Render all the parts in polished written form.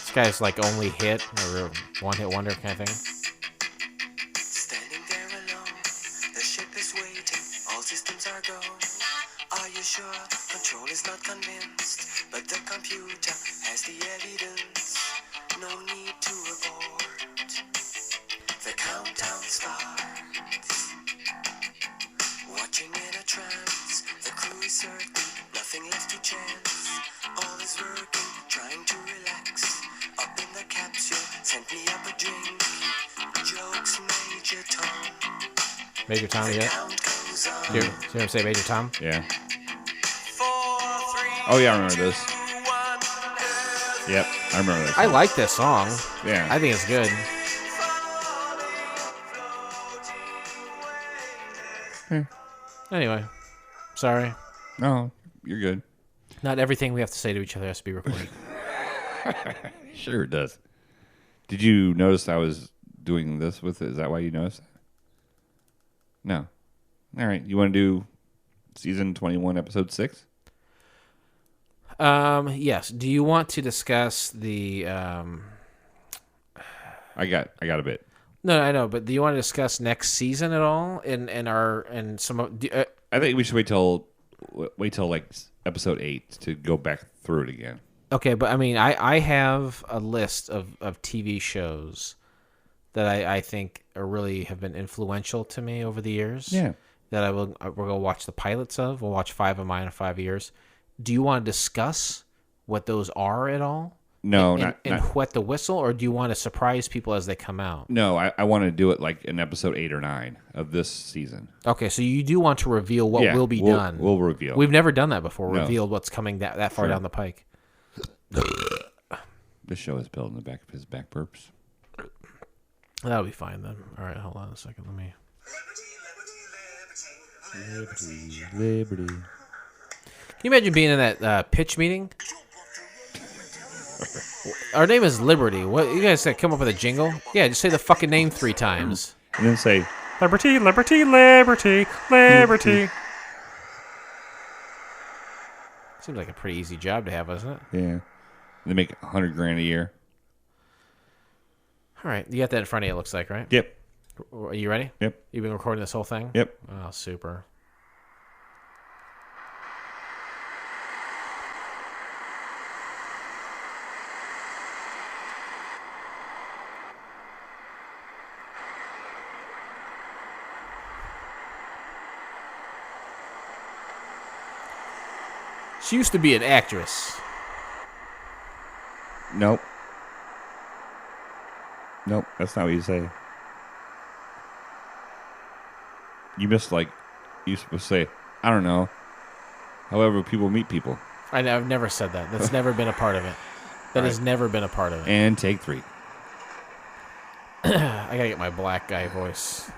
This guy's like only hit or a one-hit wonder kind of thing. Standing there alone, the ship is waiting, all systems are go. Are you sure? Control is not convinced, but the computer has the evidence. No need to abort. The countdown starts. Watching in a trance, the crew is certain, nothing left to chance. All is working, trying to relax. Up in the capsule, sent me up a drink. Jokes, Major Tom. Major Tom, yeah. You hear him say Major Tom? Yeah. Oh, yeah, I remember this. Yep, I remember this. I like this song. Yeah. I think it's good. Anyway, sorry. No, you're good. Not everything we have to say to each other has to be recorded. Sure it does. Did you notice I was doing this with it? Is that why you noticed? No. All right. You want to do season 21, episode 6? Yes. Do you want to discuss the? I got a bit. No, I know, but do you want to discuss next season at all? I think we should wait till like episode 8 to go back through it again. Okay, but I mean, I have a list of TV shows that I think are really have been influential to me over the years. Yeah. That we're gonna watch the pilots of. We'll watch 5 of mine in 5 years. Do you want to discuss what those are at all? No, and not wet the whistle, or do you want to surprise people as they come out? No, I want to do it like in episode 8 or 9 of this season. Okay, so you do want to reveal what will be done. We'll reveal. We've never done that before. No. Revealed what's coming that far down the pike. This show is built in the back of his back burps. That'll be fine then. All right, hold on a second. Let me. Liberty. Can you imagine being in that pitch meeting? Our name is Liberty. What you guys come up with a jingle? Yeah, just say the fucking name 3 times. And then say, Liberty, liberty, liberty, liberty. Seems like a pretty easy job to have, doesn't it? yeah. They make $100,000 a year. All right, you got that in front of you, it looks like, right? Yep. Are you ready? Yep. You've been recording this whole thing? Yep. Oh, super. She used to be an actress. Nope. Nope, that's not what you say. You missed, you're supposed to say, I don't know, however people meet people. I've never said that. That's never been a part of it. That has never been a part of it. And take 3. I gotta get my black guy voice.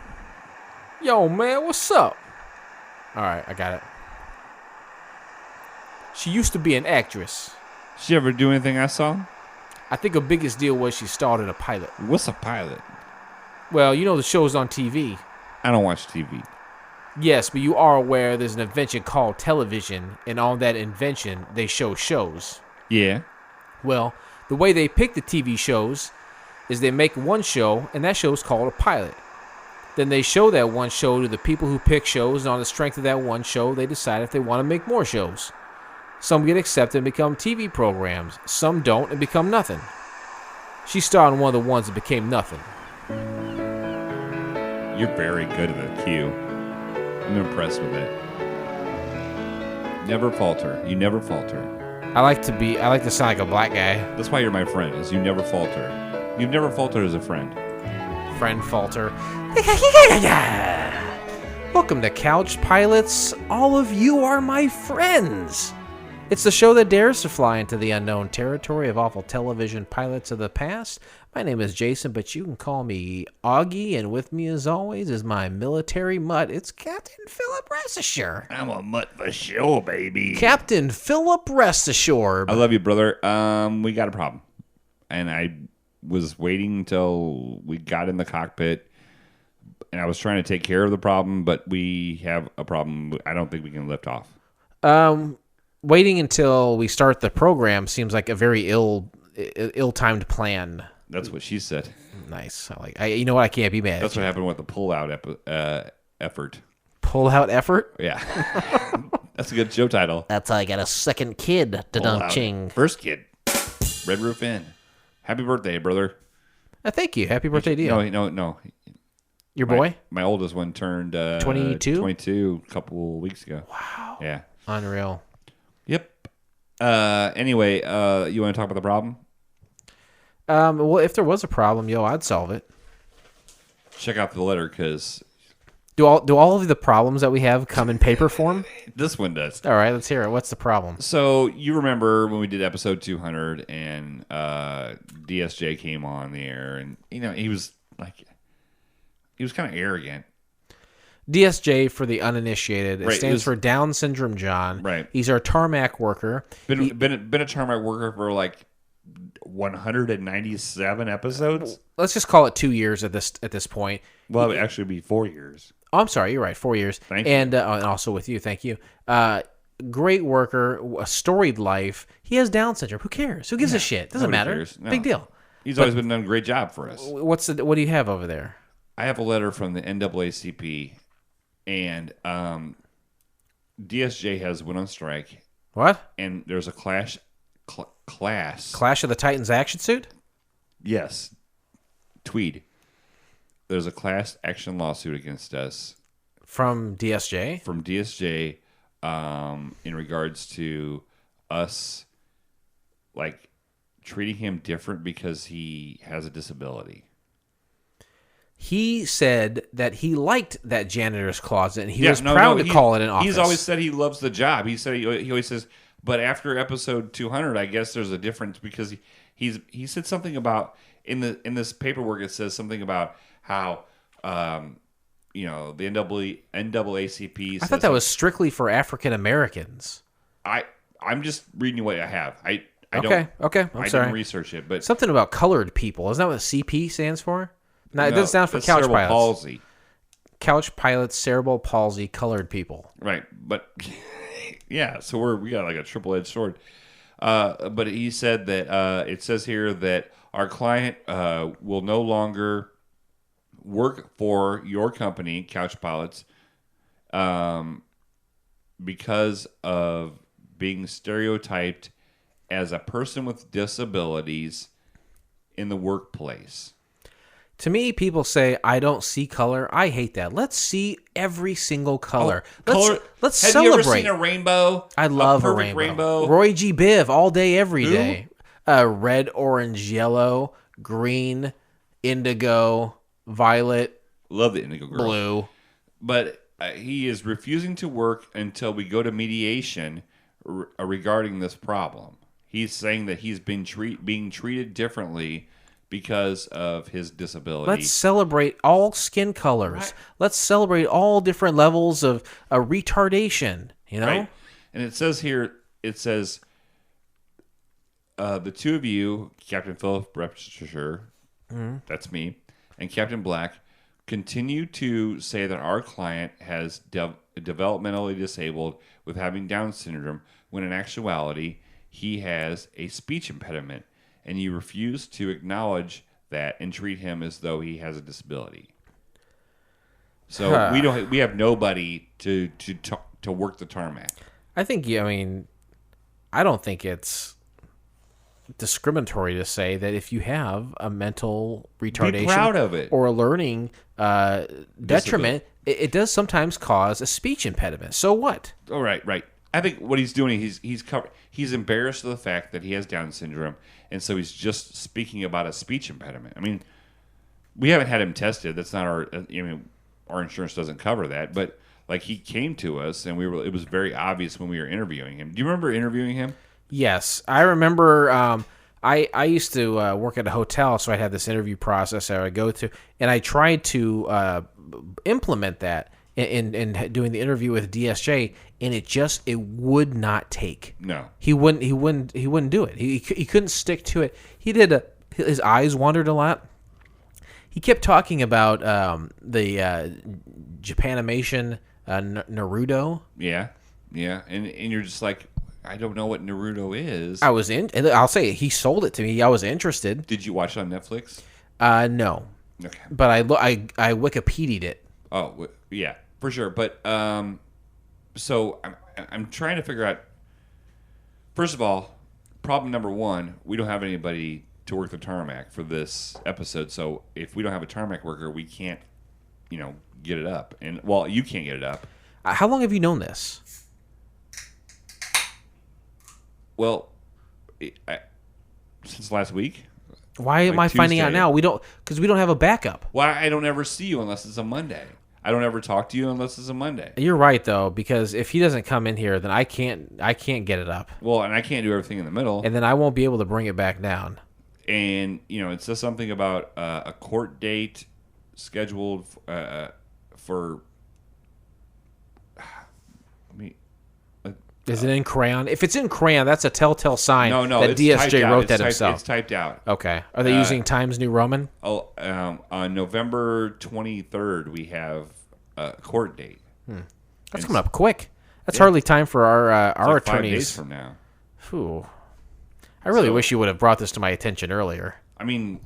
Yo, man, what's up? All right, I got it. She used to be an actress. Did she ever do anything I saw? I think her biggest deal was she starred in a pilot. What's a pilot? Well, you know the show's on TV. I don't watch TV. Yes, but you are aware there's an invention called television, and on that invention, they show shows. Yeah. Well, the way they pick the TV shows is they make one show, and that show is called a pilot. Then they show that one show to the people who pick shows, and on the strength of that one show, they decide if they want to make more shows. Some get accepted and become TV programs. Some don't and become nothing. She starred in one of the ones that became nothing. You're very good at the cue. I'm impressed with it. Never falter. You never falter. I like to sound like a black guy. That's why you're my friend, is you never falter. You've never faltered as a friend. Friend falter. Welcome to Couch Pilots. All of you are my friends. It's the show that dares to fly into the unknown territory of awful television pilots of the past. My name is Jason, but you can call me Augie, and with me as always is my military mutt. It's Captain Philip Restashore. I'm a mutt for sure, baby. Captain Philip Restashore. I love you, brother. We got a problem. And I was waiting until we got in the cockpit, and I was trying to take care of the problem, but we have a problem. I don't think we can lift off. Waiting until we start the program seems like a very ill ill-timed plan. That's what she said. Nice. You know what? I can't be mad. That's what happened with the pull-out effort. Pull-out effort? Yeah. That's a good show title. That's how I got a second kid. Da-dum-ching. First kid. Red Roof Inn. Happy birthday, brother. Thank you. Happy birthday to you. No. Your boy? My oldest one turned 22? 22 a couple weeks ago. Wow. Yeah. Unreal. Yep. Anyway, you want to talk about the problem? Well, if there was a problem, I'd solve it. Check out the letter, because... Do all of the problems that we have come in paper form? This one does. All right, let's hear it. What's the problem? So, you remember when we did episode 200 and DSJ came on the air, and, he was kind of arrogant. DSJ, for the uninitiated, it stands for Down Syndrome John. Right. He's our tarmac worker. Been a tarmac worker for 197 episodes. Let's just call it 2 years at this point. Well, it would actually be 4 years. Oh, I'm sorry. You're right. 4 years. Thank you. And also with you. Thank you. Great worker. A storied life. He has Down syndrome. Who cares? Who gives a shit? Doesn't matter. Cares. No. Big deal. He's always been done a great job for us. What do you have over there? I have a letter from the NAACP, and DSJ has went on strike. What? And there's a clash Clash of the Titans action suit? Yes. Tweed. There's a class action lawsuit against us. From DSJ? From DSJ, in regards to us, treating him different because he has a disability. He said that he liked that janitor's closet, and he was proud to call it an office. He's always said he loves the job. He said he always says, but after episode 200, I guess there's a difference, because he said something about in this paperwork. It says something about how the NAACP. I thought that was strictly for African Americans. I'm just reading you what I have. I Okay. I sorry. didn't research it, but something about colored people. Isn't that what CP stands for? No, it doesn't stand for couch cerebral pilots. palsy. Couch pilots, cerebral palsy, colored people. Right, but yeah, so we got a triple-edged sword. But he said that it says here that our client will no longer work for your company, Couch Pilots, because of being stereotyped as a person with disabilities in the workplace. To me, people say, I don't see color. I hate that. Let's see every single color. Let's Have celebrate. you ever seen a rainbow? I love a perfect rainbow. Roy G. Biv, all day, every Who? day. Red, orange, yellow, green, indigo, violet, Love the Indigo Girl. blue. But he is refusing to work until we go to mediation regarding this problem. He's saying that he's been being treated differently because of his disability. Let's celebrate all skin colors. Right. Let's celebrate all different levels of retardation, Right. And it says here, the two of you, Captain Philip Brepsher, that's me, and Captain Black, continue to say that our client has developmentally disabled with having Down syndrome, when in actuality, he has a speech impediment. And you refuse to acknowledge that and treat him as though he has a disability. So we have nobody to work the tarmac. I don't think it's discriminatory to say that if you have a mental retardation, be proud of it, or a learning detriment, it does sometimes cause a speech impediment. So what? Oh, right. I think what he's doing, he's embarrassed of the fact that he has Down syndrome, and so he's just speaking about a speech impediment. I mean, we haven't had him tested. That's not our insurance doesn't cover that. But he came to us, and it was very obvious when we were interviewing him. Do you remember interviewing him? Yes, I remember. I used to work at a hotel, so I'd have this interview process I would go through, and I tried to implement that in doing the interview with DSJ, and it would not take. No, he wouldn't do it. He couldn't stick to it. His eyes wandered a lot. He kept talking about the Japanimation Naruto. Yeah, and you're just like, I don't know what Naruto is. I'll say he sold it to me. I was interested. Did you watch it on Netflix? No. Okay. But I Wikipedia'd it. Oh, yeah, for sure. But so I'm trying to figure out. First of all, problem number one: we don't have anybody to work the tarmac for this episode. So if we don't have a tarmac worker, we can't, get it up. And well, you can't get it up. How long have you known this? Well, since last week. Why am I finding out now? Because we don't have a backup. Well, I don't ever see you unless it's a Monday. I don't ever talk to you unless it's a Monday. You're right though, because if he doesn't come in here, then I can't get it up. Well, and I can't do everything in the middle. And then I won't be able to bring it back down. And it says something about a court date scheduled for. Is it in crayon? If it's in crayon, that's a telltale sign that it's DSJ wrote that himself. It's typed out. Okay. Are they using Times New Roman? Oh, on November 23rd, we have a court date. That's coming up quick. That's hardly time for our like 5 attorneys. days from now. Whew. I really wish you would have brought this to my attention earlier. I mean,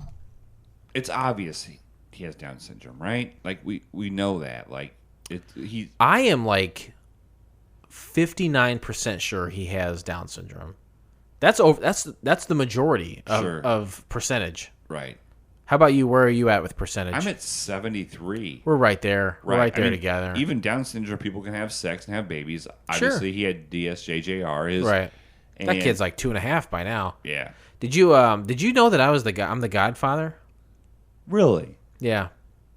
it's obvious he has Down syndrome, right? Like we know that. Like I am like 59% sure he has Down syndrome. That's the majority of percentage. Right. How about you? Where are you at with percentage? I'm at 73. We're right there. We're right there I mean, together. Even Down syndrome people can have sex and have babies. Obviously, he had DSJJR. Right. That kid's like 2.5 by now. Yeah. Did you know that I'm the godfather? Really? Yeah.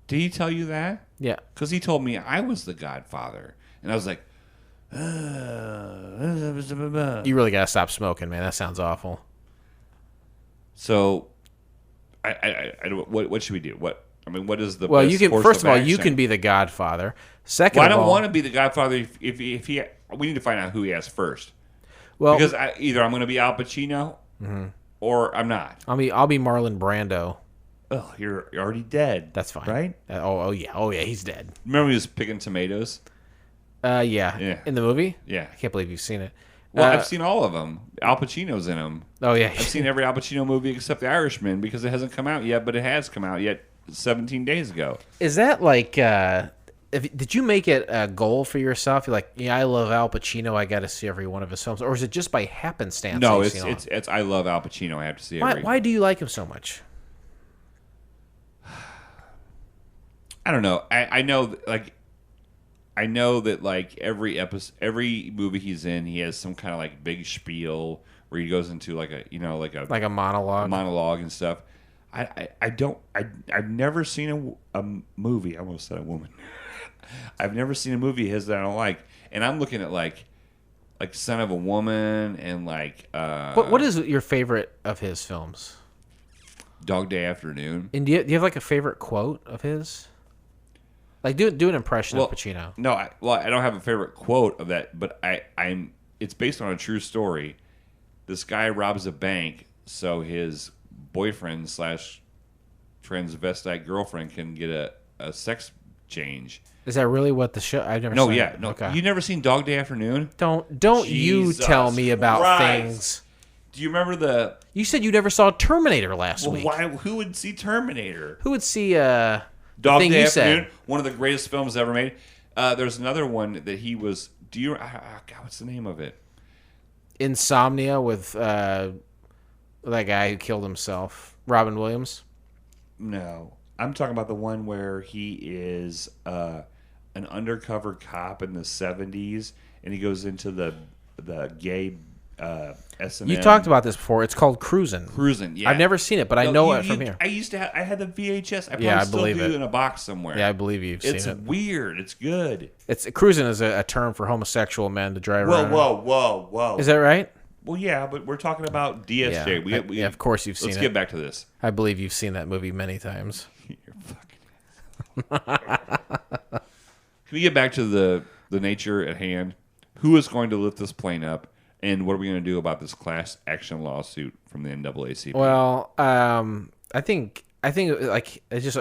Did he tell you that? Yeah. Because he told me I was the godfather, and I was like, You really gotta stop smoking, man. That sounds awful. So, what should we do? What is the well? best You can course first of all, action? you can be the godfather. Second, I don't want to be the godfather if he. We need to find out who he has first. Well, because either I'm going to be Al Pacino or I'm not. I'll be Marlon Brando. Oh, you're already dead. That's fine, right? Oh yeah, he's dead. Remember he was picking tomatoes? Yeah. In the movie? Yeah. I can't believe you've seen it. Well, I've seen all of them. Al Pacino's in them. Oh, yeah. I've seen every Al Pacino movie except The Irishman because it hasn't come out yet, but it has come out yet 17 days ago. Is that like, did you make it a goal for yourself? You're like, yeah, I love Al Pacino. I got to see every one of his films. Or is it just by happenstance? No, it's I love Al Pacino. I have to see every. Why do you like him so much? I don't know. I know that like every episode, every movie he's in, he has some kind of like big spiel where he goes into like a monologue and stuff. I've never seen a movie. I almost said a woman. I've never seen a movie of his that I don't like, and I'm looking at like Son of a Woman and like. What is your favorite of his films? Dog Day Afternoon. And do you have like a favorite quote of his? Like do an impression of Pacino. No, I don't have a favorite quote of that, but it's based on a true story. This guy robs a bank so his boyfriend / transvestite girlfriend can get a sex change. Is that really what the show? I've never. No, seen yeah, it. no. Okay. You never seen Dog Day Afternoon? Don't Jesus you tell me about Christ. things. Do you remember the? You said you never saw Terminator last week. Why? Who would see Terminator? Who would see Dog thing Day you Afternoon? said? One of the greatest films ever made. There's another one that he was. Do you? God, what's the name of it? Insomnia with that guy who killed himself, Robin Williams. No, I'm talking about the one where he is an undercover cop in the 70s, and he goes into the gay S&M. You talked about this before. It's called Cruisin'. Cruisin', yeah. I've never seen it, but I know it from here. I used to. I had the VHS. I probably I still believe do it. in a box somewhere. Yeah, I believe you've seen it. It's weird. It's good. Cruisin' is a term for homosexual men to drive around. Whoa. Is that right? Well, yeah, but we're talking about DSJ. Yeah, of course you've seen it. Let's get back to this. I believe you've seen that movie many times. You're fucking. Can we get back to the nature at hand? Who is going to lift this plane up, and what are we going to do about this class action lawsuit from the NAACP? Well, I think like it's just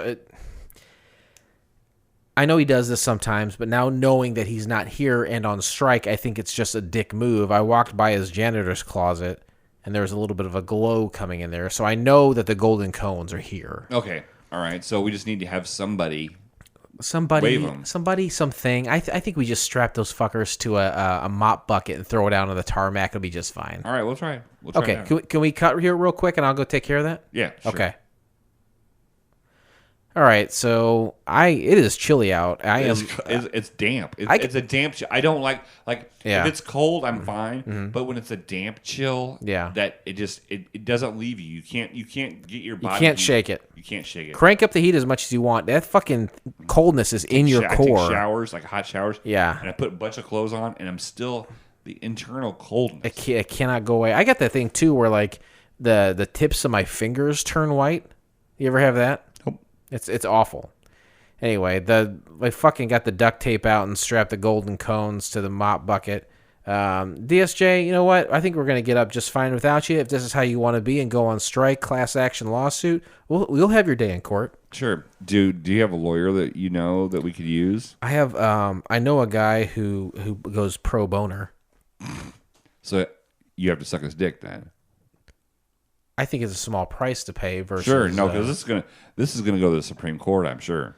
I know he does this sometimes, but now knowing that he's not here and on strike, I think it's just a dick move. I walked by his janitor's closet, and there was a little bit of a glow coming in there, so I know that the golden cones are here. Okay. All right. So we just need to have somebody Somebody, wave 'em. something. I think we just strap those fuckers to a mop bucket and throw it out on the tarmac. It'll be just fine. All right, we'll try. We'll try Okay, now. can we cut here real quick, and I'll go take care of that? Yeah, sure. Okay. All right, so it is chilly out. It's damp. It's a damp chill. I don't like Yeah. if it's cold, I'm fine. But when it's a damp chill, Yeah. that it doesn't leave you. You can't get your body. You can't shake it. You can't shake it. Crank up the heat as much as you want. That fucking coldness is in your I core. take showers, like hot showers. Yeah. And I put a bunch of clothes on, and I'm still the internal coldness. It cannot go away. I got that thing too, where like the tips of my fingers turn white. You ever have that? Nope. It's awful. Anyway, I fucking got the duct tape out and strapped the golden cones to the mop bucket. DSJ, you know what? I think we're going to get up just fine without you. If this is how you want to be and go on strike, class action lawsuit, we'll have your day in court. Sure. Do you have a lawyer that you know that we could use? I have I know a guy who goes pro boner. So you have to suck his dick then. I think it's a small price to pay versus Sure. No, because this is gonna go to the Supreme Court, I'm sure.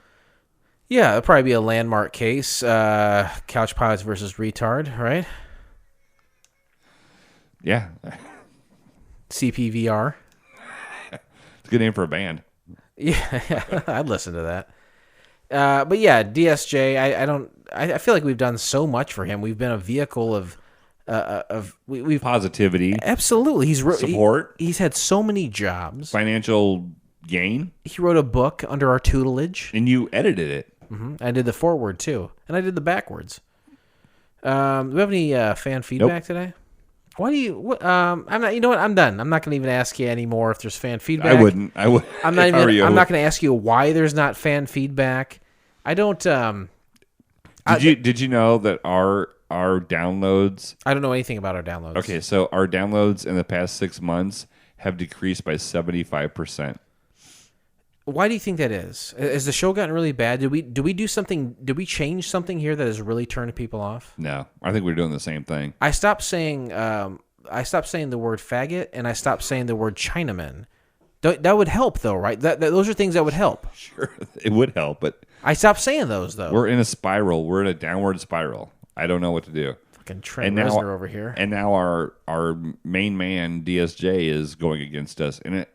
Yeah, it'll probably be a landmark case. Couch pilots versus retard, right? Yeah. CPVR. It's a good name for a band. Yeah, I'd listen to that. But yeah, DSJ. I feel like we've done so much for him. We've been a vehicle of we've Positivity, absolutely. support, He's had so many jobs. financial gain, He wrote a book under our tutelage. and you edited it. I did the forward too, and I did the backwards. Do we have any fan feedback today? Why do you? What, I'm not. You know what? I'm done. I'm not going to even ask you anymore if there's fan feedback. I wouldn't. I would. I'm not even. I'm not going to ask you why there's not fan feedback. I don't. Did you know that our downloads? I don't know anything about our downloads. Okay, so our downloads in the past 6 months have decreased by 75%. Why do you think that is? Has the show gotten really bad? Did we do something? Did we change something here that has really turned people off? No, I think we're doing the same thing. I stopped saying the word faggot, and I stopped saying the word Chinaman. That would help, though, right? Those are things that would help. Sure, it would help, but I stopped saying those, though. we're in a spiral. We're in a downward spiral. I don't know what to do. Fucking Trent Reznor over here. And now our main man DSJ is going against us in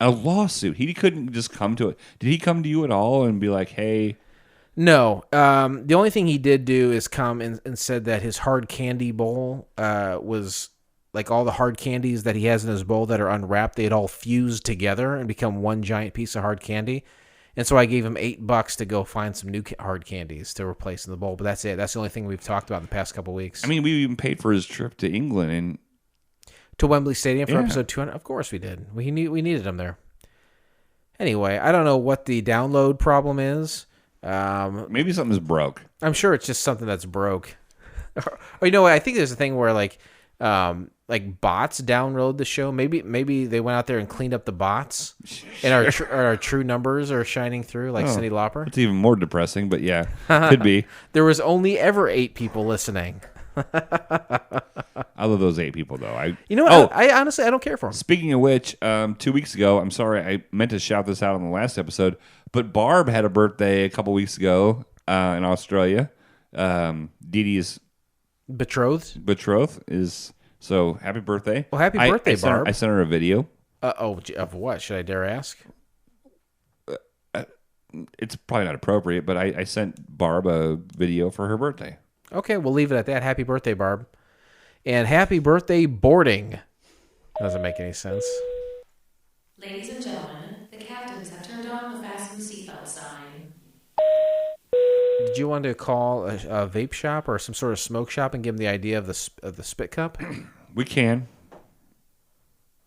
a lawsuit. He couldn't just come to it. Did he come to you at all and be like, "Hey"? No. The only thing he did do is come and said that his hard candy bowl was like all the hard candies that he has in his bowl that are unwrapped. They had all fused together and become one giant piece of hard candy. And so I gave him $8 to go find some new hard candies to replace in the bowl. But that's it. That's the only thing we've talked about in the past couple of weeks. I mean, we even paid for his trip to England and to Wembley Stadium for Yeah. episode 200. Of course we did. We needed him there. Anyway, I don't know what the download problem is. maybe something's broke. I'm sure it's just something that's broke. Or you know what? I think there's a thing where like bots download the show. Maybe they went out there and cleaned up the bots, and our true numbers are shining through, like Cyndi Lauper. It's even more depressing, but yeah, could be. There was only ever 8 people listening. I love those 8 people, though. You know what? I honestly, I don't care for them. Speaking of which, 2 weeks ago, I'm sorry, I meant to shout this out on the last episode, but Barb had a birthday a couple weeks ago in Australia. Dee Dee's betrothed is, so happy birthday. Well, happy birthday, Barb. I sent her a video. Of what? Should I dare ask? It's probably not appropriate, but I sent Barb a video for her birthday. Okay, we'll leave it at that. Happy birthday, Barb. And happy birthday, boarding. Doesn't make any sense. Ladies and gentlemen, the captains have turned on the fasten seatbelt sign. Did you want to call a vape shop or some sort of smoke shop and give them the idea of the spit cup? We can.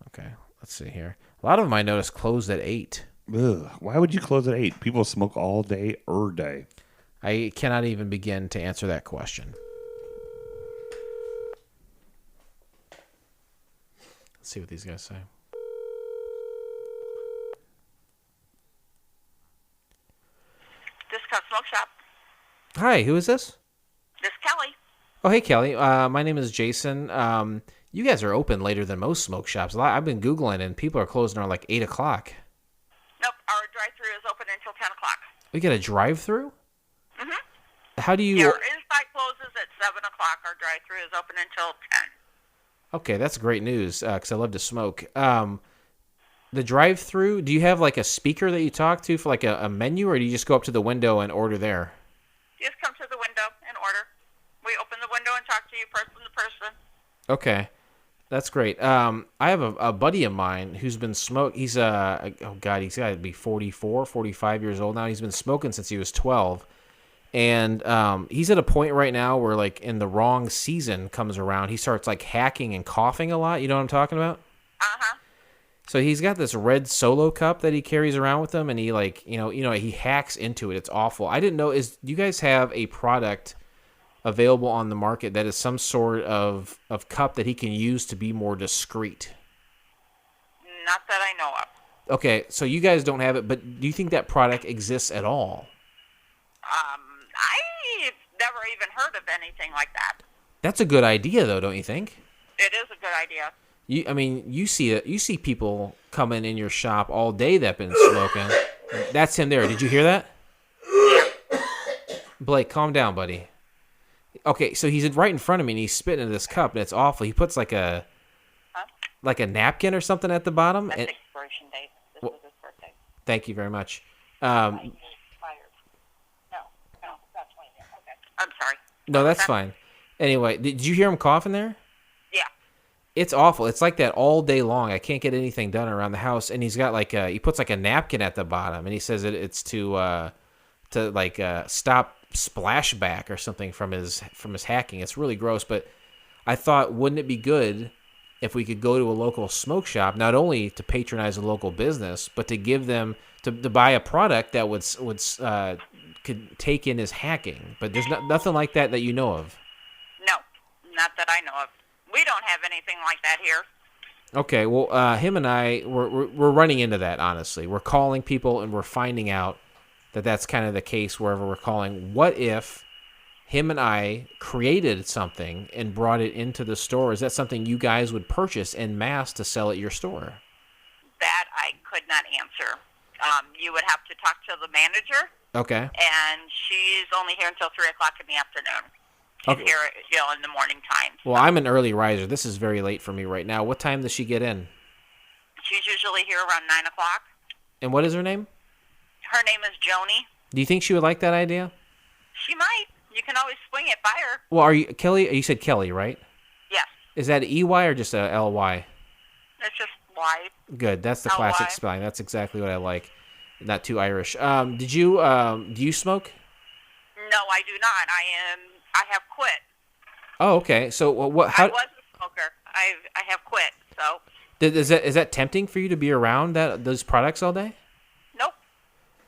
Okay, let's see here. A lot of them I noticed closed at 8. Ugh, why would you close at 8? People smoke all day, day. I cannot even begin to answer that question. Let's see what these guys say. Discount Smoke Shop. Hi, who is this? This is Kelly. Oh, hey, Kelly. My name is Jason. You guys are open later than most smoke shops. I've been Googling, and people are closing around like 8 o'clock. Nope, our drive-thru is open until 10 o'clock. We get a drive-through? Mm-hmm. How do you... Yeah, our inside closes at 7 o'clock. Our drive-thru is open until 10. Okay, that's great news, because I love to smoke. The drive-through, do you have like a speaker that you talk to for like a menu, or do you just go up to the window and order there? You just come to the window and order. We open the window and talk to you person to person. Okay, that's great. I have a buddy of mine who's been smoking. He's he's got to be 44, 45 years old now. He's been smoking since he was 12. And he's at a point right now where, like, in the wrong season comes around, he starts, like, hacking and coughing a lot. You know what I'm talking about? Uh-huh. So he's got this red Solo cup that he carries around with him, and he, like, he hacks into it. It's awful. I didn't know, do you guys have a product available on the market that is some sort of cup that he can use to be more discreet? Not that I know of. Okay, so you guys don't have it, but do you think that product exists at all? I've never even heard of anything like that. That's a good idea, though, don't you think? It is a good idea. You see it. You see people coming in your shop all day that been smoking. That's him there. Did you hear that? Blake, calm down, buddy. Okay, so he's right in front of me, and he's spitting into this cup, and it's awful. He puts like a napkin or something at the bottom. That's expiration date. This was his birthday. Thank you very much. Expired. No, that's 20 years. Okay. I'm sorry. No, that's fine. Anyway, did you hear him coughing there? Yeah. It's awful. It's like that all day long. I can't get anything done around the house. And he's got he puts like a napkin at the bottom, and he says it's to stop splashback or something from his hacking. It's really gross. But I thought, wouldn't it be good if we could go to a local smoke shop, not only to patronize a local business, but to give them to buy a product that could take in his hacking. But there's nothing like that you know of. No, not that I know of. We don't have anything like that here. Okay, well, him and I, we're running into that, honestly. We're calling people, and we're finding out that that's kind of the case wherever we're calling. What if him and I created something and brought it into the store? Is that something you guys would purchase en masse to sell at your store? That I could not answer. You would have to talk to the manager. Okay. And she's only here until 3 o'clock in the afternoon. She's Okay. here, in the morning time. So. Well, I'm an early riser. This is very late for me right now. What time does she get in? She's usually here around 9 o'clock. And what is her name? Her name is Joni. Do you think she would like that idea? She might. You can always swing it by her. Well, are you Kelly? You said Kelly, right? Yes. Is that EY or just a LY? It's just Y. Good. That's the LY. classic spelling. That's exactly what I like. Not too Irish. Do you smoke? No, I do not. I have quit. Oh, okay. So what? I was a smoker. I have quit. So. Is that tempting for you to be around those products all day? Nope.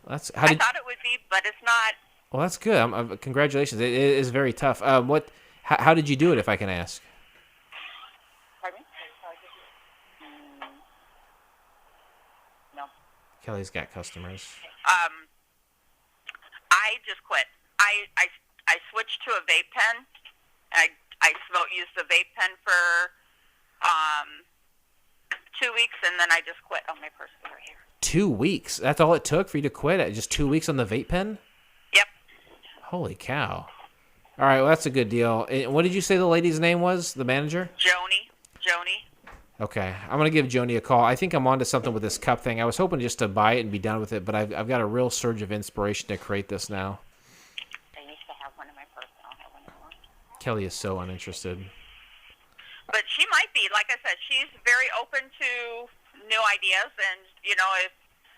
I thought it would be, but it's not. Well, that's good. Congratulations. It is very tough. How did you do it, if I can ask? Pardon me? No. Kelly's got customers. I just quit. I switched to a vape pen. I used the vape pen for 2 weeks, and then I just quit. Oh, my purse is right here. 2 weeks? That's all it took for you to quit? Just 2 weeks on the vape pen? Yep. Holy cow. All right, well, that's a good deal. And what did you say the lady's name was, the manager? Joni. Okay, I'm going to give Joni a call. I think I'm onto something with this cup thing. I was hoping just to buy it and be done with it, but I've got a real surge of inspiration to create this now. I used to have one in my purse. I don't have one anymore. Kelly is so uninterested. But she might be. Like I said, she's very open to new ideas, and, if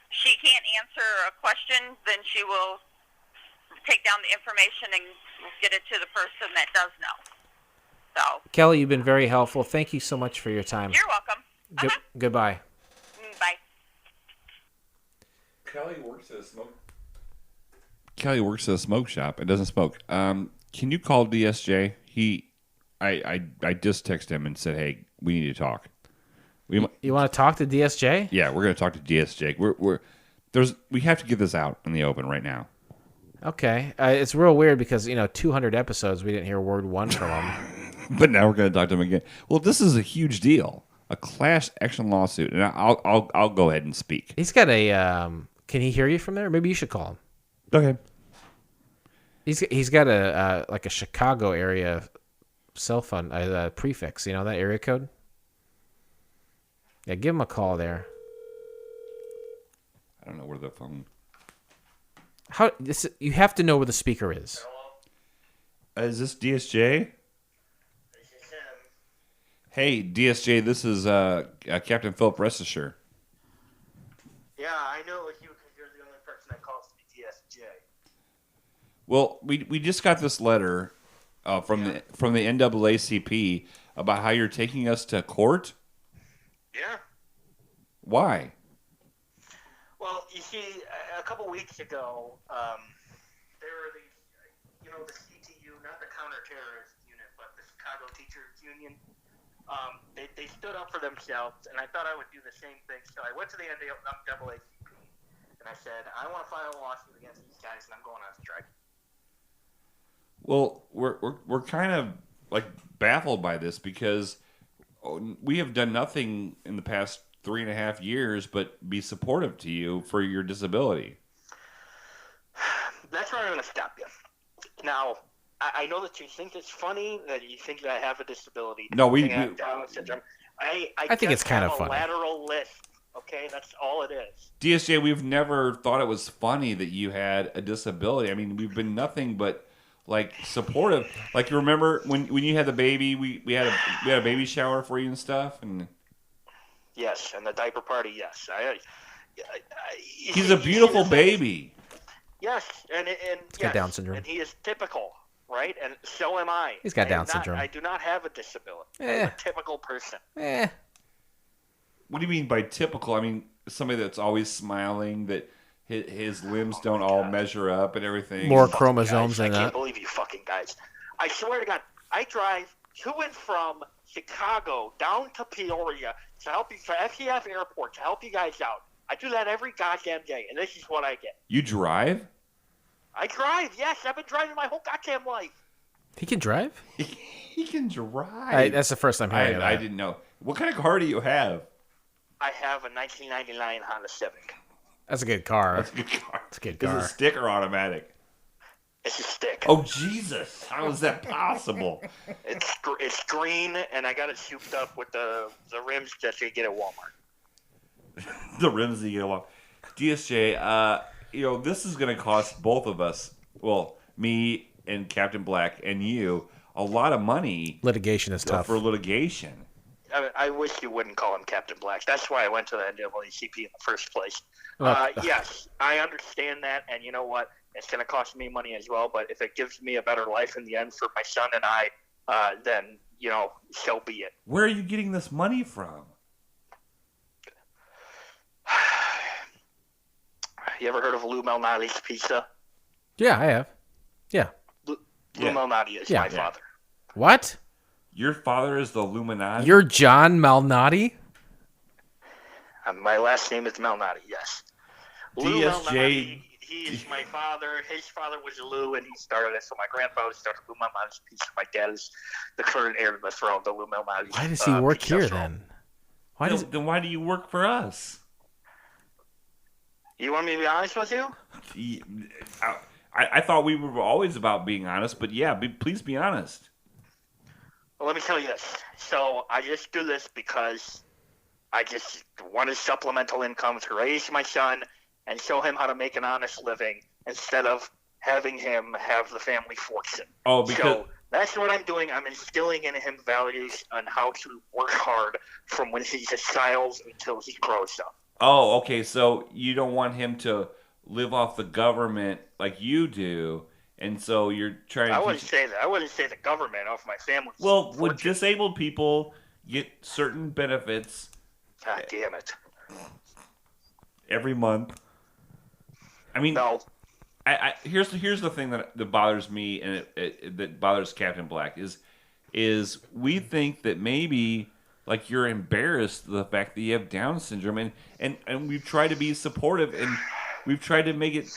she can't answer a question, then she will take down the information and get it to the person that does know. So. Kelly, you've been very helpful. Thank you so much for your time. You're welcome. Goodbye. Bye. Kelly works at a smoke shop and doesn't smoke. Can you call DSJ? I just texted him and said, hey, we need to talk. You want to talk to DSJ? Yeah, we're going to talk to DSJ. We have to get this out in the open right now. Okay. It's real weird because 200 episodes we didn't hear word one from him. But now we're going to talk to him again. Well, this is a huge deal, a class action lawsuit, and I'll go ahead and speak. He's got a. Can he hear you from there? Maybe you should call him. Okay. He's got a like a Chicago area cell phone prefix. You know that area code. Yeah, give him a call there. I don't know where the phone. You have to know where the speaker is. Is this DSJ? Hey, DSJ, this is Captain Philip Restisher. Yeah, I know it was you because you're the only person that calls me DSJ. Well, we just got this letter from the NAACP about how you're taking us to court. Yeah. Why? Well, you see, a couple weeks ago, there were these, the CTU, not the counterterrorist unit, but the Chicago Teachers Union. They stood up for themselves, and I thought I would do the same thing. So I went to the NAACP, and I said, I want to file a lawsuit against these guys, and I'm going on strike. Well, we're kind of like baffled by this because we have done nothing in the past 3.5 years but be supportive to you for your disability. That's where I'm going to stop you. Now, I know that you think it's funny that you think that I have a disability. No, we Down syndrome. I think it's kind of funny. A lateral lisp. Okay, that's all it is. DSJ, we've never thought it was funny that you had a disability. I mean, we've been nothing but like supportive. Like, you remember when you had the baby, we had a baby shower for you and stuff, and yes, and the diaper party. Yes, he's a beautiful baby. Yes, and he's got Down syndrome, and he is typical, right? And so am I. He's got Down syndrome. I do not have a disability. I'm a typical person. What do you mean by typical? I mean somebody that's always smiling, that his limbs don't all measure up and everything. More chromosomes than that. I can't believe you fucking guys. I swear to God, I drive to and from Chicago down to Peoria to help you for FCF Airport to help you guys out. I do that every goddamn day, and this is what I get. You drive? I drive, yes. I've been driving my whole goddamn life. He can drive? He can drive. That's the first time hearing of that. I didn't know. What kind of car do you have? I have a 1999 Honda Civic. That's a good car. That's a good car. That's a good car. Is it stick or automatic? It's a stick. Oh, Jesus. How is that possible? It's green, and I got it souped up with the rims that you get at Walmart. The rims that you get at Walmart. DSJ, this is going to cost both of us, well, me and Captain Black and you, a lot of money. Litigation is tough. For litigation. I wish you wouldn't call him Captain Black. That's why I went to the NAACP in the first place. Yes, I understand that, and you know what? It's going to cost me money as well, but if it gives me a better life in the end for my son and I, then, so be it. Where are you getting this money from? You ever heard of Lou Malnati's Pizza? Yeah, I have. Yeah. Lou Malnati is my father. What? Your father is the Illuminati? You're John Malnati? My last name is Malnati, yes. Lou DSJ. Malnati, he is my father. His father was Lou, and he started it. So my grandfather started Lou Malnati's Pizza. My dad is the current heir to the throne, the Lou Malnati's. Why does he work here throne. then? Then why do you work for us? You want me to be honest with you? I thought we were always about being honest, but yeah, please be honest. Well, let me tell you this. So I just do this because I just wanted supplemental income to raise my son and show him how to make an honest living instead of having him have the family fortune. Oh, because... So that's what I'm doing. I'm instilling in him values on how to work hard from when he's a child until he grows up. Oh, okay. So you don't want him to live off the government like you do, and so you're trying to... I wouldn't say that. I wouldn't say the government off my family. Well, would disabled people get certain benefits... God damn it. Every month? I mean... No. Here's the thing that bothers me and that bothers Captain Black is we think that maybe... Like, you're embarrassed of the fact that you have Down syndrome, and we've tried to be supportive, and we've tried to make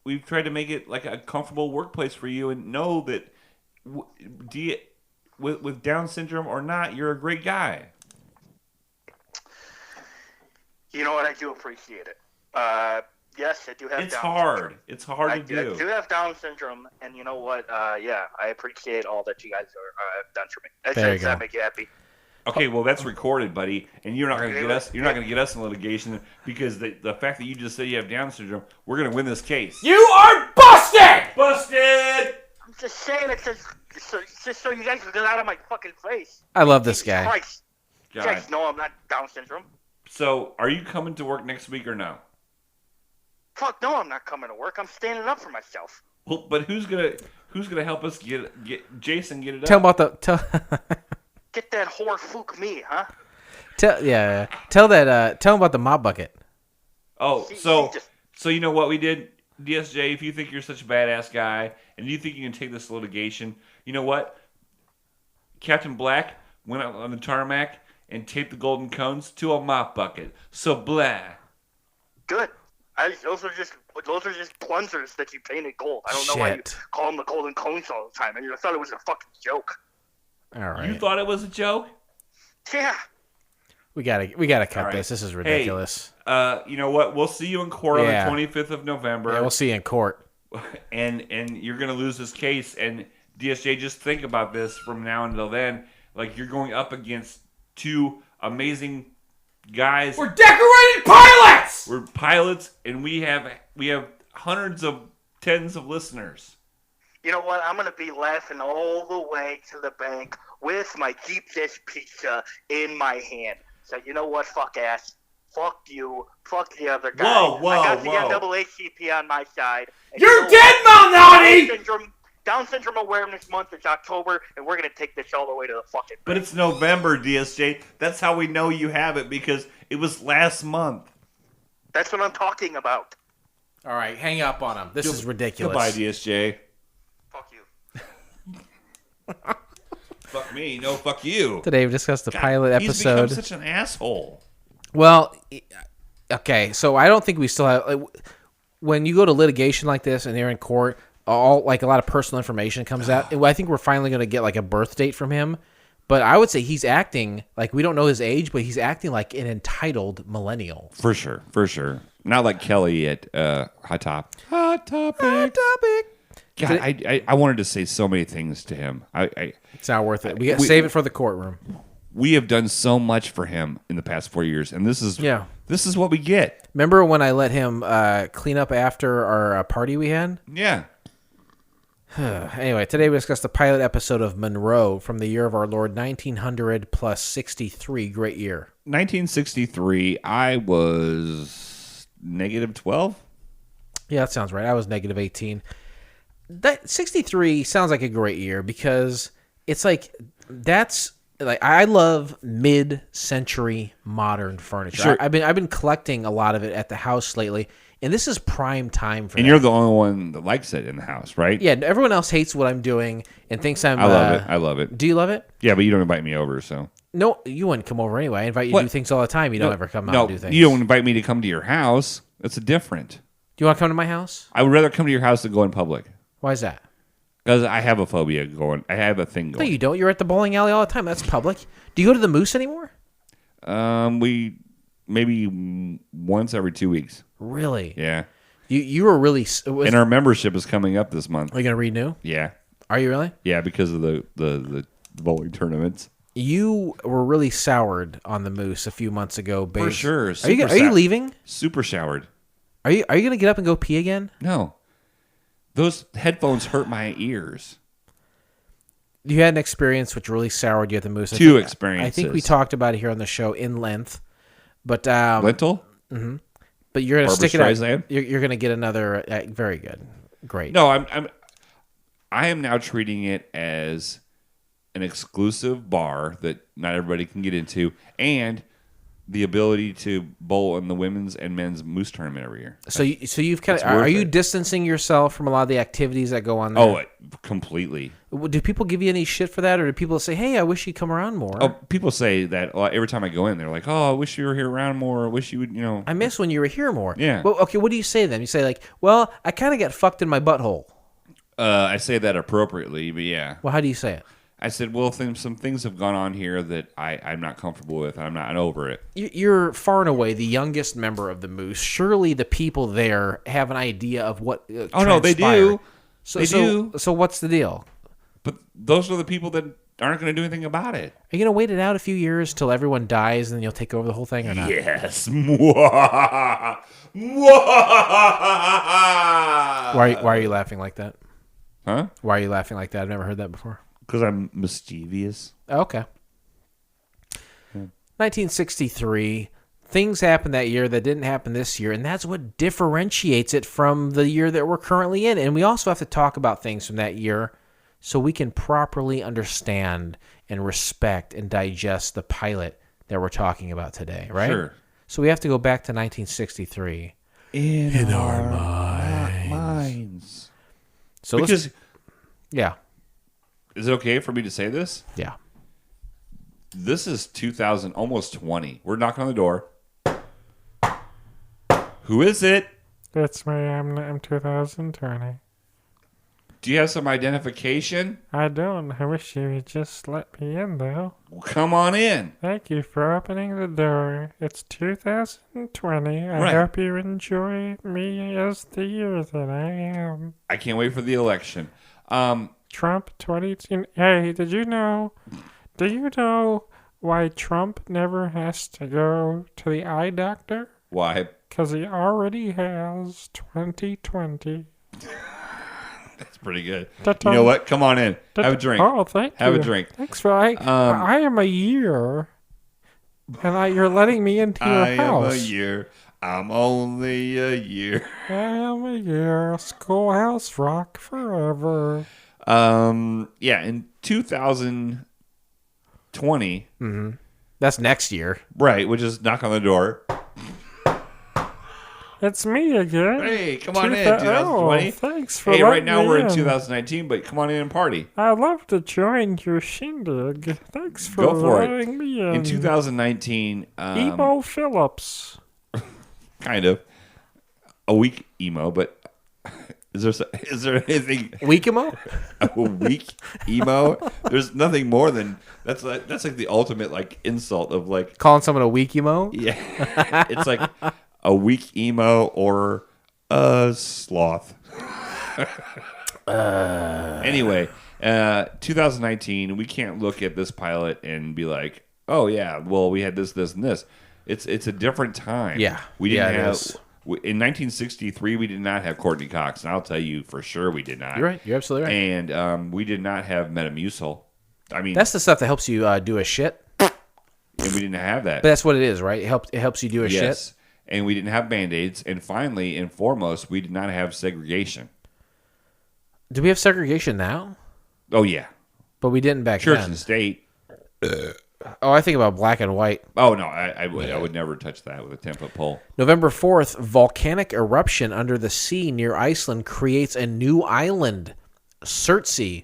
we've tried to make it like a comfortable workplace for you, and know that with Down syndrome or not, you're a great guy. You know what? I do appreciate it. Yes, I do have It's Down hard. syndrome. It's hard to do. I do have Down syndrome, and you know what? Yeah, I appreciate all that you guys have done for me. Does that make you happy? Okay, well that's recorded, buddy, and you're not going to get us. You're not going to get us in litigation because the fact that you just said you have Down syndrome, we're going to win this case. You are busted! Busted! I'm just saying it just so you guys can get out of my fucking face. I love this guy. Christ. You God. guys know I'm not Down syndrome. So, are you coming to work next week or no? Fuck no, I'm not coming to work. I'm standing up for myself. Well, but who's gonna help us get Jason get it Tell up? him about the Get that whore fook me, huh? tell him about the mop bucket. Oh, She so just- you know what we did, DSJ? If you think you're such a badass guy and you think you can take this litigation, you know what? Captain Black went out on the tarmac and taped the golden cones to a mop bucket. So blah. Good. Those are just plungers that you painted gold. I don't know why you Shit. call them the golden cones all the time. I thought it was a fucking joke. All right. You thought it was a joke? Yeah. We gotta cut All right. this. This is ridiculous. Hey, you know what? We'll see you in court Yeah. on the 25th of November. Yeah, we'll see you in court. and you're gonna lose this case. And DSJ, just think about this from now until then. Like, you're going up against two amazing guys. We're decorated pilots. We're pilots, and we have tens of listeners. You know what? I'm going to be laughing all the way to the bank with my deep dish pizza in my hand. So you know what? Fuck ass. Fuck you. Fuck the other guy. Whoa, I got the whoa. NAACP on my side. And You're you know dead, what? Malnati! Down Syndrome Awareness Month is October, and we're going to take this all the way to the fucking But it's November, DSJ. That's how we know you have it, because it was last month. That's what I'm talking about. All right, hang up on him. This is ridiculous. Goodbye, DSJ. Fuck you. Fuck me. No, fuck you. Today we discussed the pilot He's become episode. such an asshole. Well, okay, so I don't think we still have. Like, when you go to litigation like this and they're in court, a lot of personal information comes out. I think we're finally going to get like a birth date from him. But I would say he's acting like, we don't know his age, but he's acting like an entitled millennial. For sure. Not like Kelly at Hot Topic. God, I wanted to say so many things to him. It's not worth it. We got save it for the courtroom. We have done so much for him in the past 4 years, and this is what we get. Remember when I let him clean up after our party we had? Yeah. Anyway, today we discussed the pilot episode of Munroe from the year of our Lord 1900 plus 63. Great year. 1963, I was -12. Yeah, that sounds right. I was -18. That 63 sounds like a great year because it's like I love mid-century modern furniture. Sure. I've been collecting a lot of it at the house lately, and this is prime time for. And you're the only one that likes it in the house, right? Yeah, everyone else hates what I'm doing and thinks I'm. I love it. I love it. Do you love it? Yeah, but you don't invite me over, so. No, you wouldn't come over anyway. I invite you What? to do things all the time. You don't ever come out and do things. You don't invite me to come to your house. That's different. Do you want to come to my house? I would rather come to your house than go in public. Why is that? Because I have a phobia going. I have a thing No, going. you don't. You're at the bowling alley all the time. That's public. Do you go to the Moose anymore? We maybe once every 2 weeks. Really? Yeah. You were really. And our membership is coming up this month. Are you gonna renew? Yeah. Are you really? Yeah, because of the bowling tournaments. You were really soured on the Moose a few months ago, babe. For sure. Are you leaving? Super showered. Are you gonna get up and go pee again? No. Those headphones hurt my ears. You had an experience which really soured you at the Moose. Two experiences. I think we talked about it here on the show in length, but Lentil? but you're gonna Barbra stick it out. Streisand? You're gonna get another. Very good, great. No, I am now treating it as an exclusive bar that not everybody can get into, and the ability to bowl in the women's and men's moose tournament every year. So you've kind of It's worth are you it. distancing yourself from a lot of the activities that go on there? Oh, completely. Do people give you any shit for that, or do people say, "Hey, I wish you'd come around more"? Oh, people say that every time I go in, they're like, "Oh, I wish you were here around more. I wish you would, you know." I miss when you were here more. Yeah. Well, okay, what do you say then? You say like, "Well, I kind of got fucked in my butthole." I say that appropriately, but yeah. Well, how do you say it? I said, well, some things have gone on here that I'm not comfortable with. I'm not over it. You're far and away the youngest member of the Moose. Surely the people there have an idea of what Oh, no, they do. So, They do. So what's the deal? But those are the people that aren't going to do anything about it. Are you going to wait it out a few years till everyone dies and then you'll take over the whole thing or not? Yes. Why are you laughing like that? Huh? Why are you laughing like that? I've never heard that before. Because I'm mischievous. Oh, okay. 1963. Things happened that year that didn't happen this year, and that's what differentiates it from the year that we're currently in. And we also have to talk about things from that year so we can properly understand and respect and digest the pilot that we're talking about today, right? Sure. So we have to go back to 1963. In our minds. So Because, yeah. is it okay for me to say this? Yeah. This is 2000, almost 20. We're knocking on the door. Who is it? That's me. I'm 2020. Do you have some identification? I don't. I wish you would just let me in, though. Well, come on in. Thank you for opening the door. It's 2020. I Right. hope you enjoy me as the year that I am. I can't wait for the election. Trump 20. Hey, do you know why Trump never has to go to the eye doctor? Why? Because he already has 2020. That's pretty good. Ta-ta. You know what? Come on in. Have a drink. Oh, thank you. Have a drink. Thanks for I am a year, and you're letting me into your I house. am a year. I'm only a year. I am a year. Schoolhouse Rock forever. Yeah, in 2020, That's next year. right, which is knock on the door. It's me again. Hey, come on in, 2020. Oh, thanks for Hey, right letting now me we're in in. 2019, but come on in and party. I'd love to join your shindig. Thanks for Go for it. letting me in. In 2019, Emo Phillips. kind of a weak emo, but is there anything Weekemo? a weak emo? There's nothing more than that's like the ultimate like insult of like Calling someone a weekemo? yeah, it's like a weak emo or a sloth. Anyway, 2019, we can't look at this pilot and be like, oh yeah, well we had this, and this. It's a different time. Yeah. we didn't Yeah, it have. is. In 1963, we did not have Courtney Cox, and I'll tell you for sure we did not. You're right. You're absolutely right. And we did not have Metamucil. I mean, That's the stuff that helps you do a shit. and we didn't have that. But that's what it is, right? It helps you do a yes. shit. And we didn't have Band-Aids. And finally and foremost, we did not have segregation. Do we have segregation now? Oh, yeah. But we didn't back Church then. and state. Oh, I think about black and white. Oh, no. I would never touch that with a 10-foot pole. November 4th, volcanic eruption under the sea near Iceland creates a new island, Surtsey.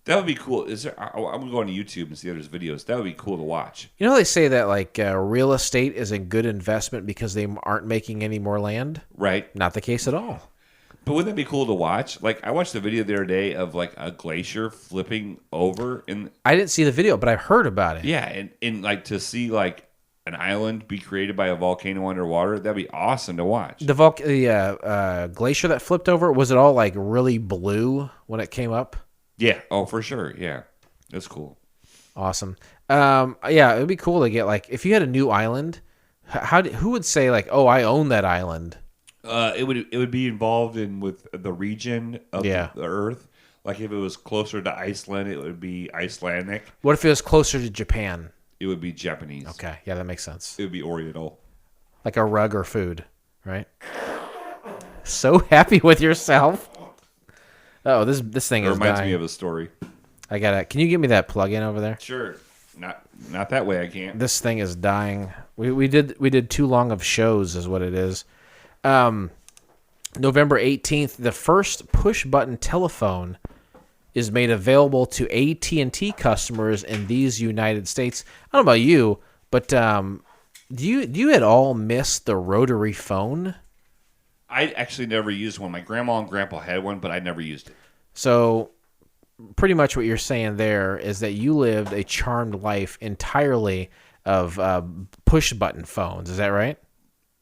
That would be cool. I'm going to go on YouTube and see if there's videos. That would be cool to watch. You know they say that like real estate is a good investment because they aren't making any more land? Right. Not the case at all. But wouldn't that be cool to watch? Like, I watched a video the other day of, like, a glacier flipping over. I didn't see the video, but I heard about it. Yeah, and like, to see, like, an island be created by a volcano underwater, that'd be awesome to watch. The glacier that flipped over, was it all, like, really blue when it came up? Yeah. Oh, for sure. Yeah. That's cool. Awesome. Yeah, it would be cool to get, like, if you had a new island, who would say, like, oh, I own that island? It would be involved with the region of the Earth. Like if it was closer to Iceland, it would be Icelandic. What if it was closer to Japan? It would be Japanese. Okay, yeah, that makes sense. It would be Oriental. Like a rug or food, right? So happy with yourself. Oh, this thing It is reminds dying. me of a story. I gotta. Can you give me that plug-in over there? Sure. Not Not that way I can't. This thing is dying. We did too long of shows is what it is. November 18th, the first push-button telephone is made available to AT&T customers in these United States. I don't know about you, but do you at all miss the rotary phone? I actually never used one. My grandma and grandpa had one, but I never used it. So pretty much what you're saying there is that you lived a charmed life entirely of push-button phones. Is that right?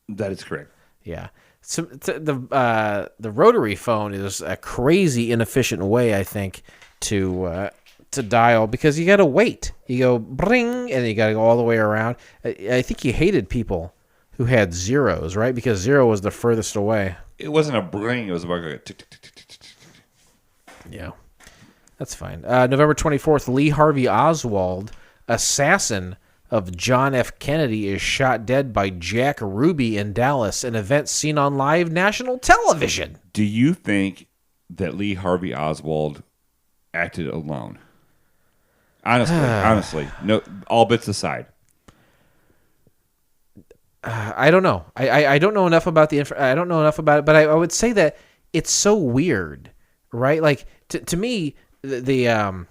That is correct. Yeah. So the rotary phone is a crazy inefficient way, I think, to dial because you got to wait. You go bring, and you got to go all the way around. I think you hated people who had zeros, right? Because zero was the furthest away. It wasn't a bring. It was about a tick, tick, tick, tick, tick, tick. Yeah, that's fine. November 24th, Lee Harvey Oswald, assassin of John F. Kennedy, is shot dead by Jack Ruby in Dallas, an event seen on live national television. Do you think that Lee Harvey Oswald acted alone? Honestly, no. All bits aside, I don't know. I don't know enough about I don't know enough about it, but I would say that it's so weird, right? Like to me, we haven't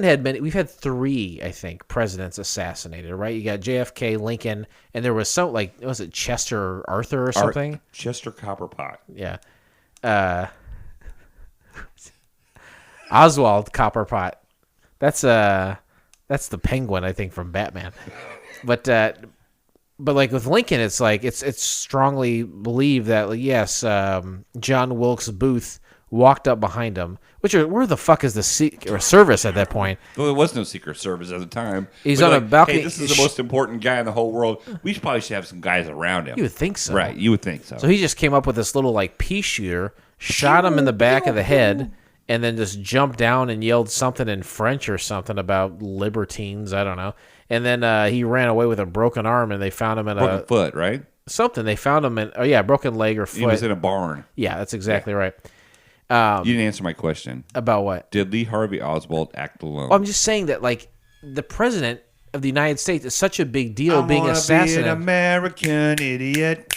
had many. We've had 3, I think, presidents assassinated. Right? You got JFK, Lincoln, and there was some was it Chester Arthur or something? Chester Copperpot. Yeah. Oswald Copperpot. That's the Penguin, I think, from Batman. But like with Lincoln, it's like it's strongly believed that yes, John Wilkes Booth walked up behind him. Where the fuck is the Secret Service at that point? Well, there was no Secret Service at the time. He's on a balcony. Hey, this is the most important guy in the whole world. We probably should have some guys around him. You would think so, right? You would think so. So he just came up with this little pea shooter, shot him in the back of the head, and then just jumped down and yelled something in French or something about libertines. I don't know. And then he ran away with a broken arm, and they found him in broken foot, right? Something. They found him in broken leg or foot. He was in a barn. Yeah, that's exactly right. You didn't answer my question. About what? Did Lee Harvey Oswald act alone? Well, I'm just saying that, the president of the United States is such a big deal being assassinated. Be an American idiot.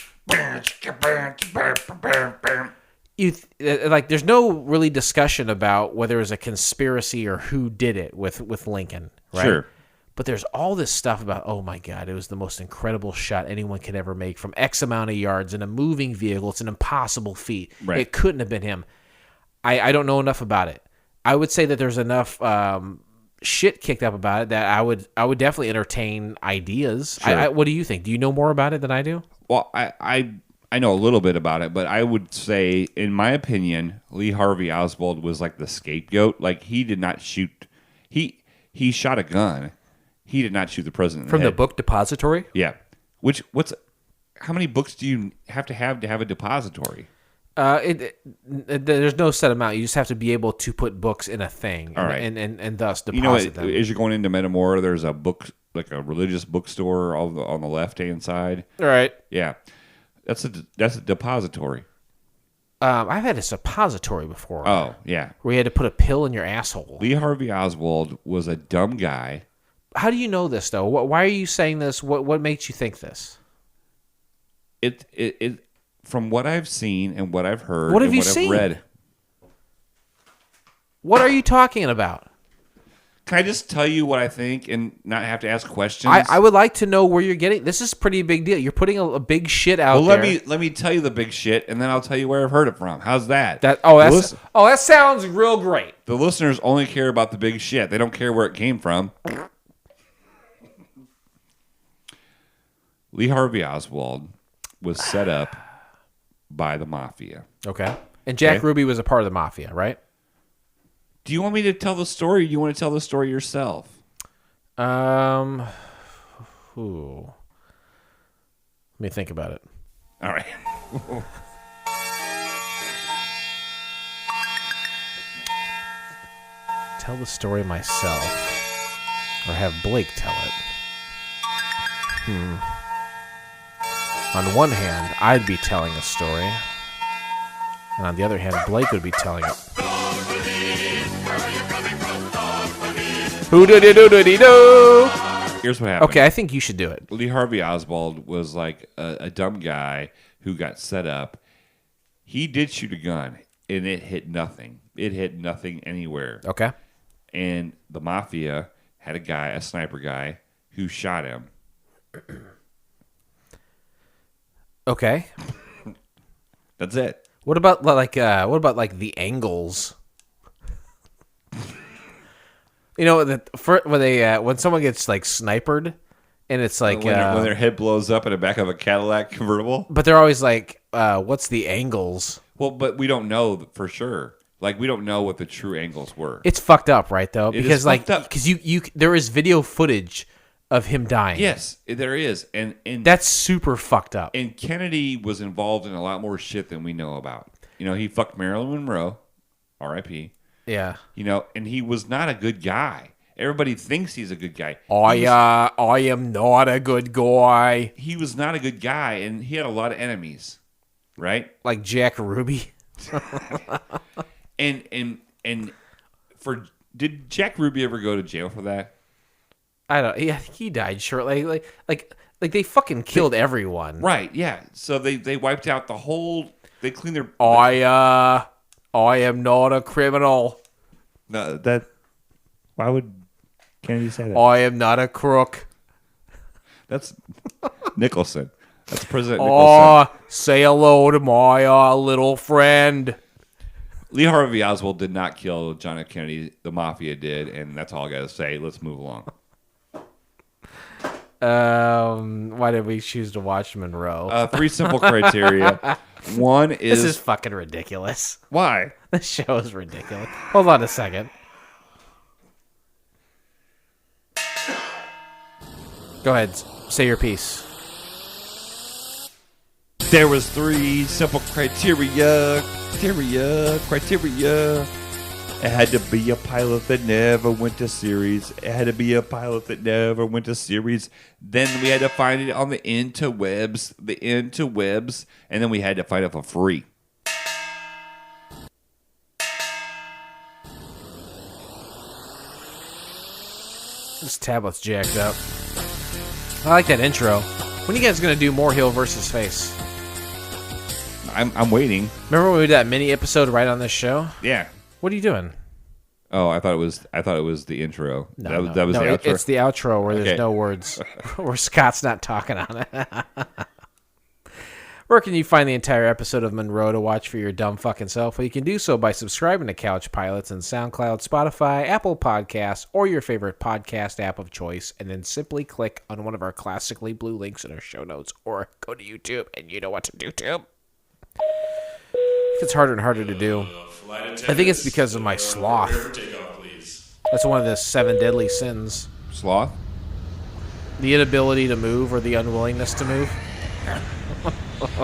There's no really discussion about whether it was a conspiracy or who did it with Lincoln, right? Sure. But there's all this stuff about, oh my God, it was the most incredible shot anyone could ever make from X amount of yards in a moving vehicle. It's an impossible feat. Right. It couldn't have been him. I don't know enough about it. I would say that there's enough shit kicked up about it that I would definitely entertain ideas. Sure. What do you think? Do you know more about it than I do? Well, I know a little bit about it, but I would say, in my opinion, Lee Harvey Oswald was like the scapegoat. Like, he did not shoot. He shot a gun. He did not shoot the president from in the book depository. Yeah. How many books do you have to have a depository? There's no set amount. You just have to be able to put books in a thing, all right, and thus deposit them. As you're going into Metamora, there's a book, like a religious bookstore on the left hand side. All right, yeah, that's a depository. I've had a suppository before. Oh yeah, where you had to put a pill in your asshole. Lee Harvey Oswald was a dumb guy. How do you know this though? Why are you saying this? What makes you think this? It from what I've seen and what I've heard, what have and you what seen? I've read. What are you talking about? Can I just tell you what I think and not have to ask questions? I would like to know where you're getting. This is a pretty big deal. You're putting a big shit out there. Well, let me tell you the big shit, and then I'll tell you where I've heard it from. How's that? That sounds real great. The listeners only care about the big shit. They don't care where it came from. Lee Harvey Oswald was set up by the mafia. Okay. And Jack Ruby was a part of the mafia, right? Do you want me to tell the story, or do you want to tell the story yourself? Let me think about it. All right. Tell the story myself, or have Blake tell it. On one hand, I'd be telling a story, and on the other hand, Blake would be telling it. Hoo-doo-doo-doo-doo-doo. Here's what happened. Okay, I think you should do it. Lee Harvey Oswald was like a dumb guy who got set up. He did shoot a gun, and it hit nothing. It hit nothing anywhere. Okay. And the mafia had a sniper guy, who shot him. Okay. That's it. What about the angles? You know, when someone gets like snipered, and it's like When their head blows up in the back of a Cadillac convertible. But they're always like, what's the angles? Well, but we don't know for sure. Like, we don't know what the true angles were. It's fucked up, right? Though, It is because fucked up. because you there is video footage of him dying. Yes, there is, and That's super fucked up. and Kennedy was involved in a lot more shit than we know about. You know, he fucked Marilyn Monroe, R.I.P. Yeah. You know, and he was not a good guy. Everybody thinks he's a good guy. I am not a good guy. He was not a good guy, and he had a lot of enemies, right? Like Jack Ruby. And did Jack Ruby ever go to jail for that? I don't. Yeah, he died shortly. Like they fucking killed everyone. Right. Yeah. So they wiped out the whole. They cleaned their. I am not a criminal. No, that. Why would Kennedy say that? I am not a crook. That's Nicholson. That's President Oh, Nicholson. say hello to my little friend. Lee Harvey Oswald did not kill John F. Kennedy. The mafia did, and that's all I got to say. Let's move along. Why did we choose to watch Munroe? 3 simple criteria. One is, This is fucking ridiculous. why? This show is ridiculous. Hold on a second. Go ahead. Say your piece. There was 3 simple criteria. It had to be a pilot that never went to series. It had to be a pilot that never went to series. Then we had to find it on the interwebs, and then we had to find it for free. This tablet's jacked up. I like that intro. When are you guys gonna do more Hill versus Face? I'm waiting. Remember when we did that mini episode right on this show? Yeah. What are you doing? Oh, I thought it was the intro. That was the no, outro. it's the outro where Okay. there's no words, where Scott's not talking on it. Where can you find the entire episode of Munroe to watch for your dumb fucking self? Well, you can do so by subscribing to Couch Pilots on SoundCloud, Spotify, Apple Podcasts, or your favorite podcast app of choice, and then simply click on one of our classically blue links in our show notes, or go to YouTube, and you know what to do, too. It's harder and harder to do. I think it's because of my sloth. That's one of the 7 deadly sins. Sloth? The inability to move or the unwillingness to move.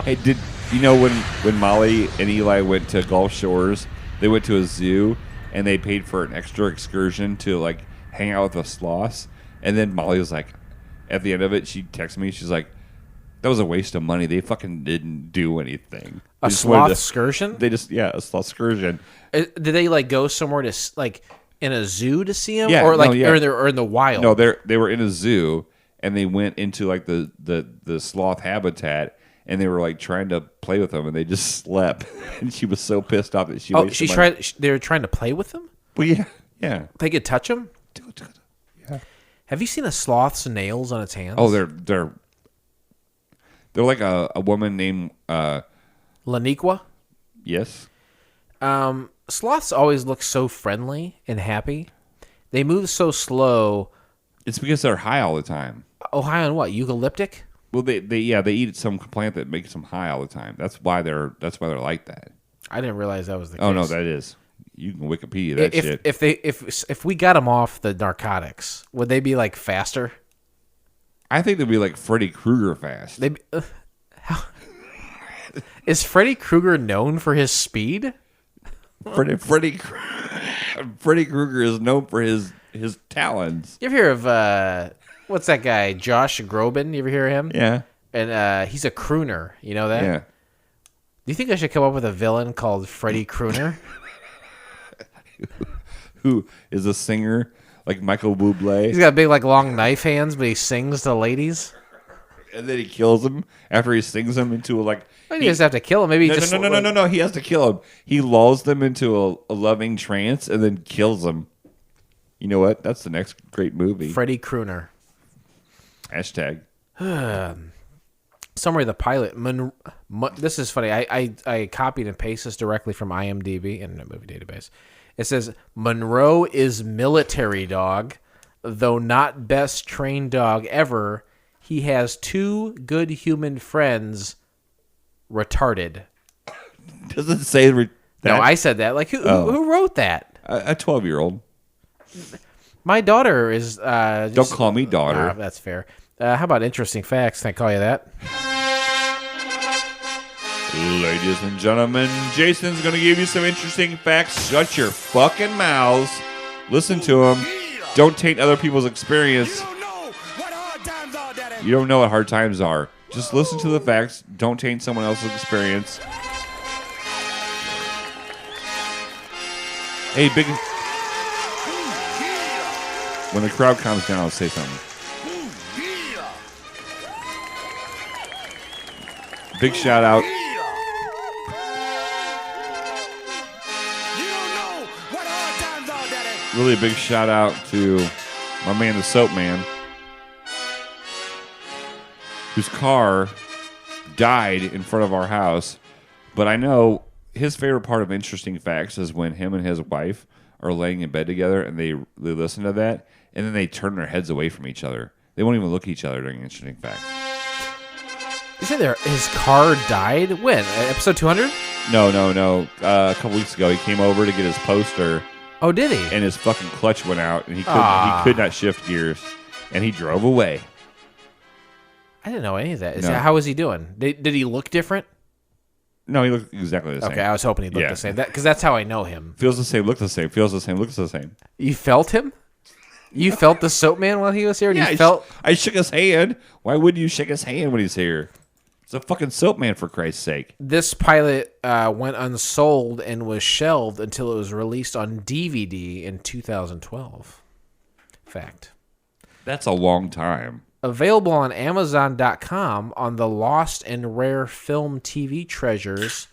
Hey, did you know when Molly and Eli went to Gulf Shores, they went to a zoo and they paid for an extra excursion to like hang out with the sloths, and then Molly was like, at the end of it, she texted me, she's like, that was a waste of money. They fucking didn't do anything. A sloth excursion? They just a sloth excursion. Did they like go somewhere to like in a zoo to see them, Yeah, or like no, yeah. or in the wild? No, they were in a zoo and they went into like the sloth habitat. And they were like trying to play with them, and they just slept. And she was so pissed off that she. Oh, wasted money. They were trying to play with them. Well, yeah. They could touch them. Yeah. Have you seen a sloth's nails on its hands? Oh, they're like a woman named Laniqua. Yes. Sloths always look so friendly and happy. They move so slow. It's because they're high all the time. Oh, high on what? Eucalyptic? Well, they eat some plant that makes them high all the time. That's why they're like that. I didn't realize that was the case. Oh no, that is. You can Wikipedia that shit. If we got them off the narcotics, would they be like faster? I think they'd be like Freddy Krueger fast. Is Freddy Krueger known for his speed? Freddy Krueger is known for his talons. You ever hear of what's that guy, Josh Groban? You ever hear of him? Yeah. And he's a crooner. You know that? Yeah. Do you think I should come up with a villain called Freddy Crooner? who is a singer like Michael Bublé. He's got big, like, long knife hands, but he sings to ladies. And then he kills him after he sings them into He doesn't have to kill him. Maybe he No. He has to kill him. He lulls them into a loving trance and then kills them. You know what? That's the next great movie. Freddy Krueger. Hashtag. Summary of the pilot. This is funny. I copied and pasted this directly from IMDb, Internet Movie Database. It says, Munroe is military dog, though not best trained dog ever. He has 2 good human friends, retarded. Does it say that? No, I said that. Like, who wrote that? A 12-year-old. My daughter is... Don't call me daughter. That's fair. How about interesting facts? Can I call you that? Ladies and gentlemen, Jason's going to give you some interesting facts. Shut your fucking mouths. Listen to them. Don't taint other people's experience. You don't know what hard times are. Just listen to the facts. Don't taint someone else's experience. Hey, big... When the crowd calms down, I'll say something. Big shout out. Really a big shout out to my man, the Soap Man, whose car died in front of our house. But I know his favorite part of Interesting Facts is when him and his wife are laying in bed together and they listen to that and then they turn their heads away from each other. They won't even look at each other during Interesting Facts. You said his car died? When? Episode 200? No. A couple weeks ago, he came over to get his poster. Oh, did he? And his fucking clutch went out, and he could not shift gears, and he drove away. I didn't know any of that. No. How was he doing? Did he look different? No, he looked exactly the same. Okay, I was hoping he looked the same. Because that's how I know him. Feels the same, looks the same. Feels the same, looks the same. You felt him? You felt the Soap Man while he was here? And Yeah, I shook his hand. Why wouldn't you shake his hand when he's here? It's a fucking Soap Man, for Christ's sake. This pilot went unsold and was shelved until it was released on DVD in 2012. Fact. That's a long time. Available on Amazon.com on the Lost and Rare Film TV Treasures,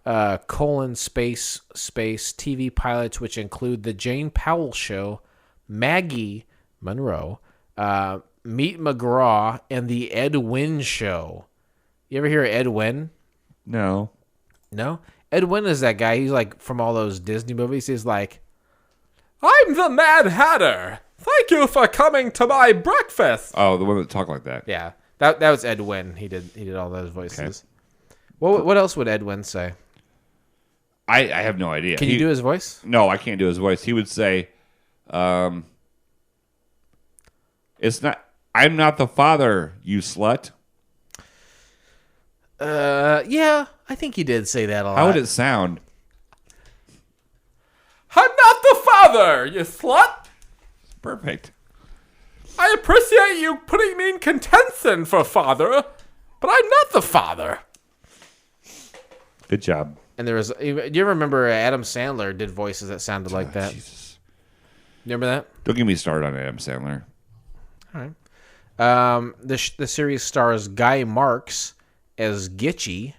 space TV pilots, which include The Jane Powell Show, Maggie Munroe, Meet McGraw, and The Ed Wynn Show. You ever hear of Ed Wynn? No. No? Ed Wynn is that guy. He's like from all those Disney movies. He's like, I'm the Mad Hatter. Thank you for coming to my breakfast. Oh, the one that talk like that. Yeah. That was Ed Wynn. He did all those voices. Okay. What else would Ed Wynn say? I have no idea. Can you do his voice? No, I can't do his voice. He would say, it's not, I'm not the father, you slut. Yeah, I think he did say that a lot. How would it sound? I'm not the father, you slut. Perfect. I appreciate you putting me in contention for father, but I'm not the father. Good job. And there was, do you ever remember Adam Sandler did voices that sounded like that? Jesus. You remember that? Don't get me started on Adam Sandler. All right. The series stars Guy Marks as Gitchy.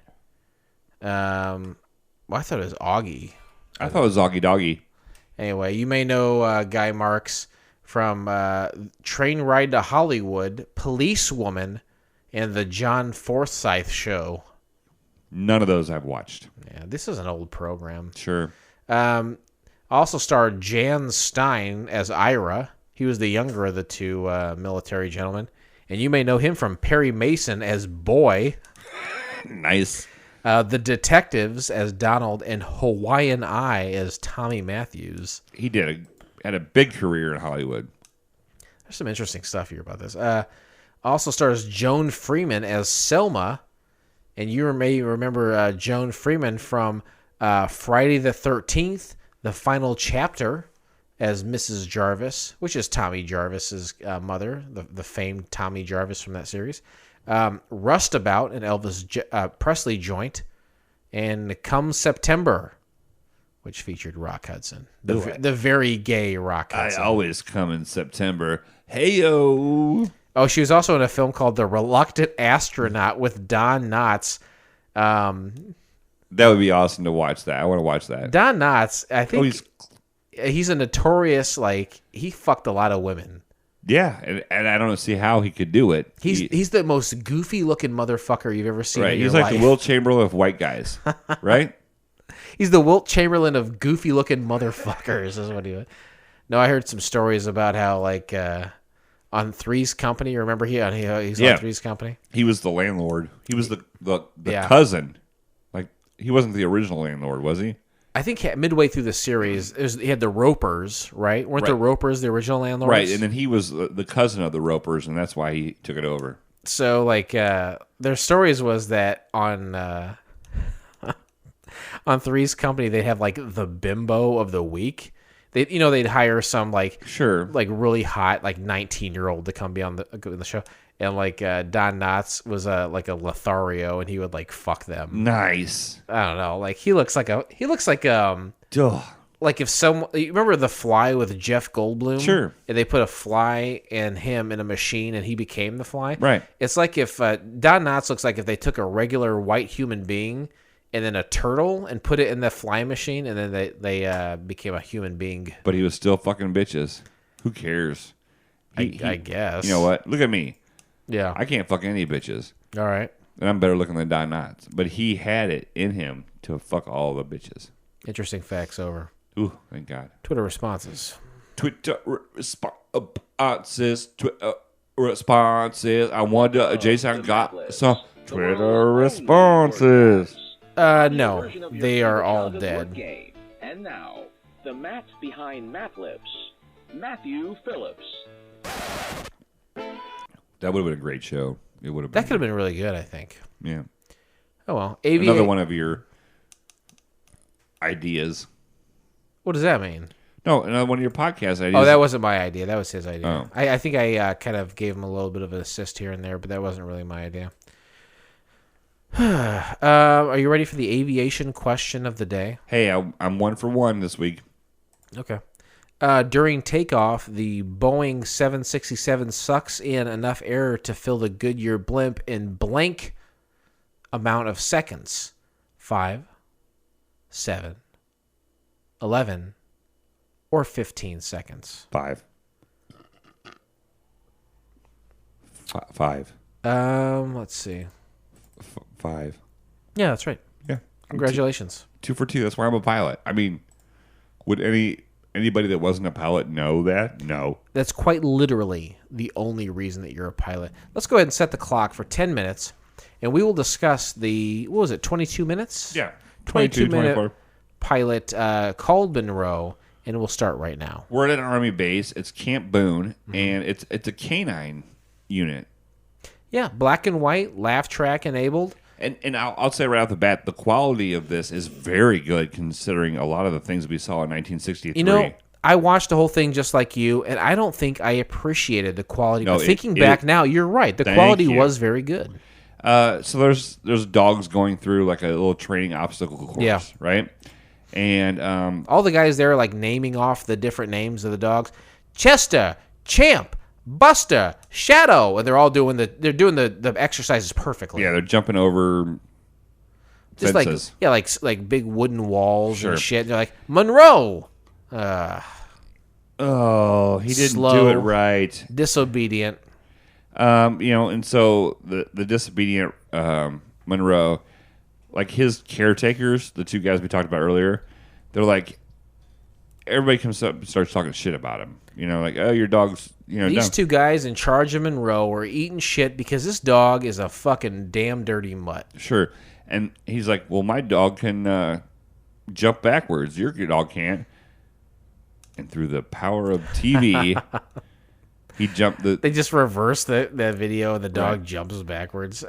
Well, I thought it was Augie. I thought it was Augie Doggy. Anyway, you may know Guy Marks from Train Ride to Hollywood, Policewoman, and the John Forsythe Show. None of those I've watched. Yeah, this is an old program. Sure. Also starred Jan Stein as Ira. He was the younger of the two military gentlemen. And you may know him from Perry Mason as Boy. Nice. The Detectives as Donald, and Hawaiian Eye as Tommy Matthews. He had a big career in Hollywood. There's some interesting stuff here about this. Also stars Joan Freeman as Selma, and you may remember Joan Freeman from Friday the 13th, the final chapter, as Mrs. Jarvis, which is Tommy Jarvis's mother, the famed Tommy Jarvis from that series. Rustabout, an Elvis Presley joint, and Come September, which featured Rock Hudson, Ooh, the very gay Rock Hudson. I always come in September. Hey-yo. Oh, she was also in a film called The Reluctant Astronaut with Don Knotts. That would be awesome to watch that. I want to watch that. Don Knotts, I think he's a notorious, like, he fucked a lot of women. Yeah, and I don't see how he could do it. He's the most goofy-looking motherfucker you've ever seen in your He's life. like the Will Chamberlain of white guys, right? He's the Wilt Chamberlain of goofy-looking motherfuckers is what he was. No, I heard some stories about how, like, on Three's Company, remember he's on Three's Company? He was the landlord. He was the cousin. Like, he wasn't the original landlord, was he? I think midway through the series, he had the Ropers, right? Weren't the Ropers the original landlords? Right, and then he was the cousin of the Ropers, and that's why he took it over. So, like, their stories was that on Three's Company, they'd have, like, the bimbo of the week. They'd hire some, like, like, really hot, like, 19-year-old to come be on the show. And, like, Don Knotts was, like, a Lothario, and he would, like, fuck them. Nice. I don't know. Like, he looks like like if someone, you remember The Fly with Jeff Goldblum? Sure. And they put a fly and him in a machine, and he became the fly? Right. It's like if, Don Knotts looks like if they took a regular white human being and then a turtle and put it in the fly machine, and then they became a human being. But he was still fucking bitches. Who cares? I guess. You know what? Look at me. Yeah. I can't fuck any bitches. All right. And I'm better looking than Don Knotts. But he had it in him to fuck all the bitches. Interesting facts over. Ooh, thank God. Twitter responses. Twitter responses. I wonder, Jason got some Twitter responses. No. They are all dead. And now, the Matt behind Matt Lips, Matthew Phillips. That would have been a great show. It would have been. That could have been really good, I think. Yeah. Oh, well. Another one of your ideas. What does that mean? No, another one of your podcast ideas. Oh, that wasn't my idea. That was his idea. Oh. I think I kind of gave him a little bit of an assist here and there, but that wasn't really my idea. Are you ready for the aviation question of the day? Hey, I'm 1 for 1 this week. Okay. During takeoff, the Boeing 767 sucks in enough air to fill the Goodyear blimp in blank amount of seconds. 5, 7, 11, or 15 seconds. 5. 5. Let's see. 5. Yeah, that's right. Yeah. Congratulations. 2 for 2. That's why I'm a pilot. I mean, would anybody that wasn't a pilot know that? No. That's quite literally the only reason that you're a pilot. Let's go ahead and set the clock for 10 minutes, and we will discuss the, 22 minutes? Yeah. 22-minute 24. pilot called Munroe, and we'll start right now. We're at an Army base. It's Camp Boone, and it's a canine unit. Yeah, black and white, laugh track enabled. And I'll say right off the bat, the quality of this is very good considering a lot of the things we saw in 1963. You know, I watched the whole thing just like you, and I don't think I appreciated the quality. No, but thinking back now, you're right. The quality was very good. So there's dogs going through like a little training obstacle course, right? And all the guys there are like naming off the different names of the dogs. Chester, Champ, Buster, Shadow, and they're all doing the exercises perfectly. Yeah, they're jumping over just fences. like big wooden walls Sure. and shit. They're like Munroe. Oh, he didn't Slow. do it right. Disobedient. And so the disobedient Munroe, like his caretakers, the 2 guys we talked about earlier, they're like, everybody comes up and starts talking shit about him. You know, like, oh, your dog's, These dumb. 2 guys in charge of Munroe were eating shit because this dog is a fucking damn dirty mutt. Sure. And he's like, well, my dog can jump backwards. Your dog can't. And through the power of TV, he jumped They just reversed that video and the dog jumps backwards.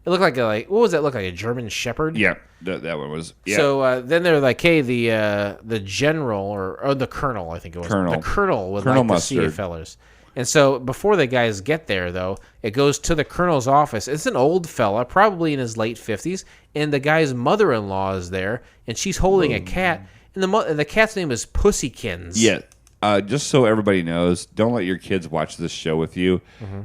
It looked like what was that look like? A German Shepherd? Yeah, that one was. Yeah. So then they're like, hey, the general or the colonel, I think it was. Colonel. The colonel would Colonel like to see you Mustard. fellas. And so before the guys get there, though, it goes to the colonel's office. It's an old fella, probably in his late 50s, and the guy's mother-in-law is there, and she's holding a cat. And the cat's name is Pussykins. Yeah. Just so everybody knows, don't let your kids watch this show with you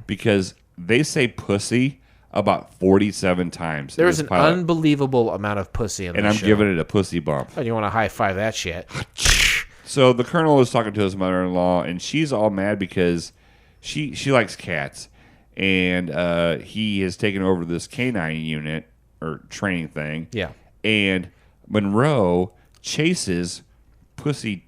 because they say pussy about 47 times. There's an unbelievable amount of pussy in this show. And I'm giving it a pussy bump. Oh, you want to high-five that shit. So the colonel is talking to his mother-in-law, and she's all mad because she likes cats. And he has taken over this canine unit or training thing. Yeah. And Munroe chases pussykins.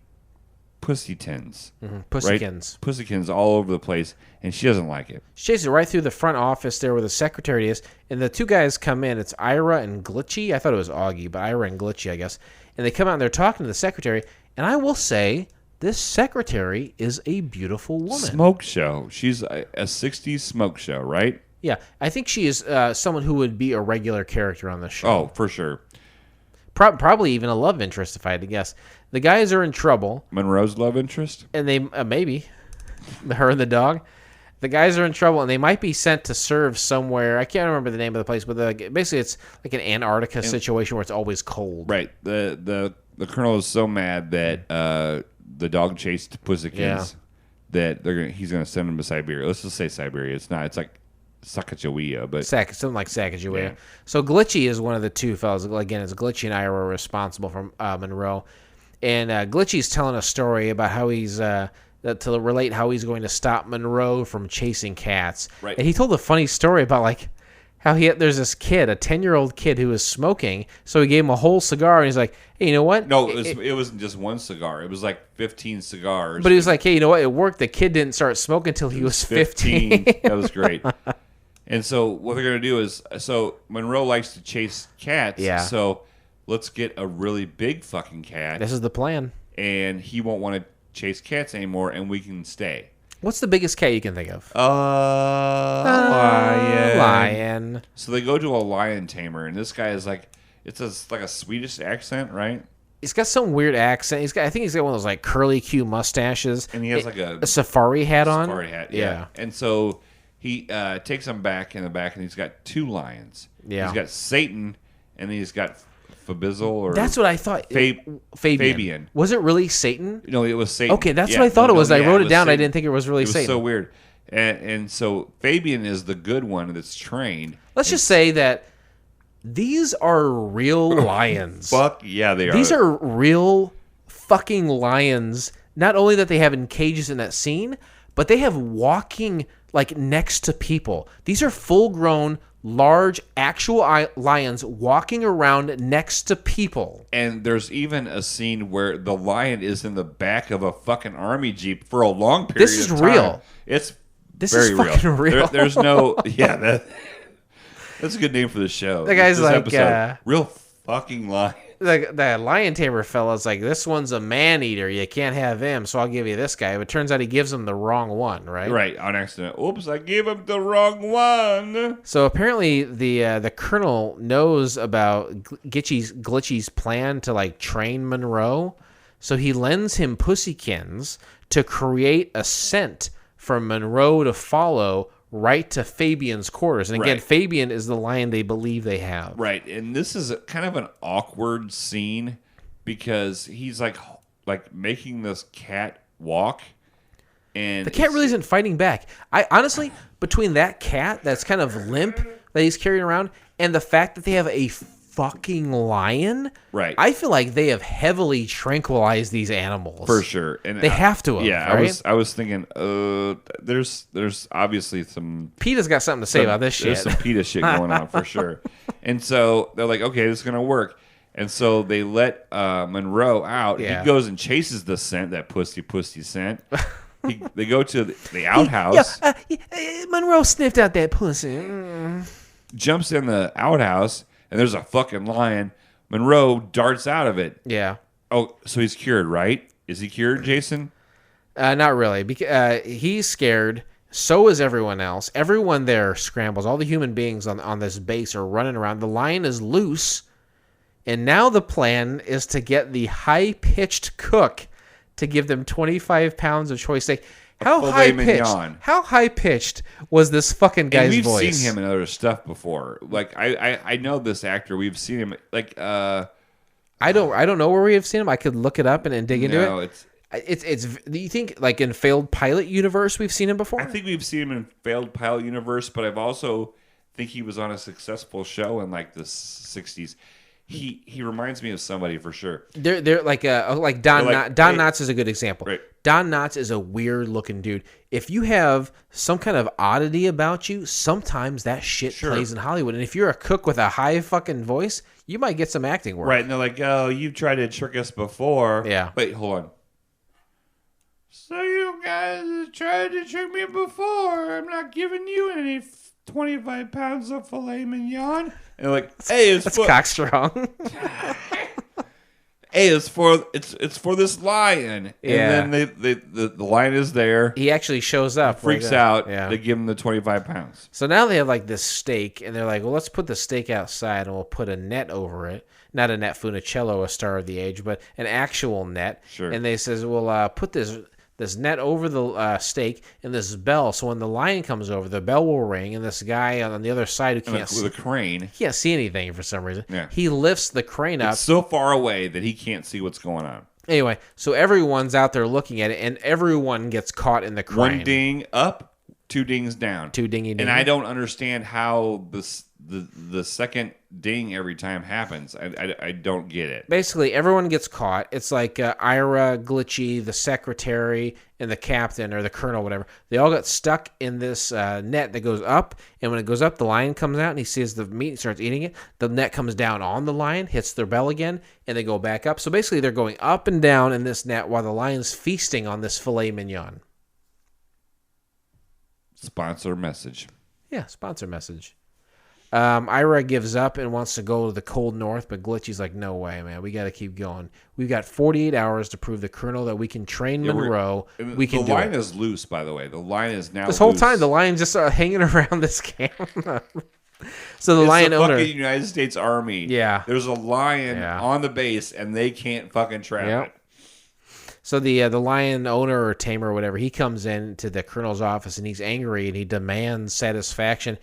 Pussykins. Right? Pussykins all over the place, and she doesn't like it. She chases it right through the front office there where the secretary is, and the two guys come in. It's Ira and Glitchy. I thought it was Augie, but Ira and Glitchy, I guess. And they come out and they're talking to the secretary, and I will say this secretary is a beautiful woman. Smoke show. She's a 60s smoke show, right? Yeah, I think she is someone who would be a regular character on the show. Oh, for sure. Probably even a love interest, if I had to guess. The guys are in trouble. Monroe's love interest? And they, maybe, her and the dog. The guys are in trouble, and they might be sent to serve somewhere. I can't remember the name of the place, but basically it's like an Antarctica situation where it's always cold. Right. The colonel is so mad that the dog chased Pussykins that he's gonna send him to Siberia. Let's just say Siberia. It's not. It's like Sacagawea, but something like Sacagawea. Yeah. So Glitchy is one of the two fellas. Again, it's Glitchy and Ira are responsible for Munroe, and Glitchy's telling a story about how he's to relate how he's going to stop Munroe from chasing cats. Right. And he told a funny story about like how there's this kid, a 10-year-old kid who was smoking, so he gave him a whole cigar, and he's like, hey, you know what? No, it wasn't just one cigar. It was like 15 cigars. But he was like, hey, you know what? It worked. The kid didn't start smoking until he was 15. That was great. And so what they're going to do is, so Munroe likes to chase cats. Yeah. So let's get a really big fucking cat. This is the plan. And he won't want to chase cats anymore, and we can stay. What's the biggest cat you can think of? Lion. So they go to a lion tamer, and this guy is like, like a Swedish accent, right? He's got some weird accent. I think he's got one of those like curly Q mustaches. And he has like a safari hat on. Safari hat, yeah. And so he takes him back in the back, and he's got two lions. Yeah. He's got Satan, and he's got Fabizzle, or that's what I thought. Fabian. Was it really Satan? No, it was Satan. Okay, that's what I thought it was. I wrote it down. Satan. I didn't think it was really Satan. It was so weird. And so Fabian is the good one that's trained. Let's just say that these are real lions. Fuck yeah, they are. These are real fucking lions. Not only that they have in cages in that scene, but they have walking like next to people. These are full-grown, large, actual lions walking around next to people. And there's even a scene where the lion is in the back of a fucking army jeep for a long period of time. This is real. This is fucking real. There's no... Yeah, that's a good name for the show. The guy's like... real fucking lion. The lion tamer fella's like, this one's a man-eater. You can't have him, so I'll give you this guy. But it turns out he gives him the wrong one, right? Right, on accident. Oops, I gave him the wrong one. So apparently the colonel knows about Glitchy's plan to like train Munroe. So he lends him Pussykins to create a scent for Munroe to follow right to Fabian's quarters. And again, right. Fabian is the lion they believe they have. Right. And this is kind of an awkward scene because he's like making this cat walk. And the cat really isn't fighting back. I honestly, between that cat that's kind of limp that he's carrying around and the fact that they have a fucking lion, right? I feel like they have heavily tranquilized these animals for sure, and they have to have. Yeah, right? I was thinking, there's obviously some PETA's got something to say about this shit. There's some PETA shit going on for sure, and so they're like, okay, this is gonna work, and so they let Munroe out. Yeah. He goes and chases the scent, that pussy scent. They go to the outhouse. Munroe sniffed out that pussy. Jumps in the outhouse. And there's a fucking lion. Munroe darts out of it. Yeah. Oh, so he's cured, right? Is he cured, Jason? Not really. Because he's scared. So is everyone else. Everyone there scrambles. All the human beings on this base are running around. The lion is loose. And now the plan is to get the high-pitched cook to give them 25 pounds of choice steak. How high-pitched was this fucking guy's voice? We've seen him in other stuff before. Like, I know this actor. We've seen him. Like, I don't know where we have seen him. I could look it up and dig into No, it. It's. Do you think like in Failed Pilot universe we've seen him before? I think we've seen him in Failed Pilot universe, but I've also think he was on a successful show in like the 60s. He reminds me of somebody for sure. They're like Don Knotts is a good example. Right. Don Knotts is a weird looking dude. If you have some kind of oddity about you, sometimes that shit plays in Hollywood. And if you're a cook with a high fucking voice, you might get some acting work. Right, and they're like, "Oh, you've tried to trick us before." Yeah. Wait, hold on. So you guys tried to trick me before. I'm not giving you any 25 pounds of filet mignon. And like, hey, that's cock strong. Hey, it's for this lion. Yeah. And then the lion is there. He actually shows up. Freaks out. Yeah. They give him the 25 pounds. So now they have like this steak, and they're like, well, let's put the steak outside, and we'll put a net over it. Not a net Funicello, a star of the age, but an actual net. Sure. And they says, we'll put this net over the steak and this bell, so when the lion comes over, the bell will ring, and this guy on the other side who can't with a crane, he can't see anything for some reason. Yeah. He lifts the crane up. It's so far away that he can't see what's going on. Anyway, so everyone's out there looking at it, and everyone gets caught in the crane. One ding up, two dings down. Two dingy ding. And I don't understand how the second ding every time happens. I don't get it. Basically, everyone gets caught. It's like Ira, Glitchy, the secretary, and the captain or the colonel, whatever. They all got stuck in this net that goes up, and when it goes up, the lion comes out, and he sees the meat and starts eating it. The net comes down on the lion, hits their bell again, and they go back up. So basically, they're going up and down in this net while the lion's feasting on this filet mignon. Sponsor message. Yeah, sponsor message. Ira gives up and wants to go to the cold north, but Glitchy's like, no way, man. We got to keep going. We've got 48 hours to prove the colonel that we can train Munroe. We can do it. The line is loose, by the way. The line is now This whole loose. time, the lion's just hanging around this camera. So the lion the owner... fucking United States Army. Yeah. There's a lion on the base, and they can't fucking trap it. So the lion owner or tamer or whatever, he comes in to the colonel's office, and he's angry, and he demands satisfaction.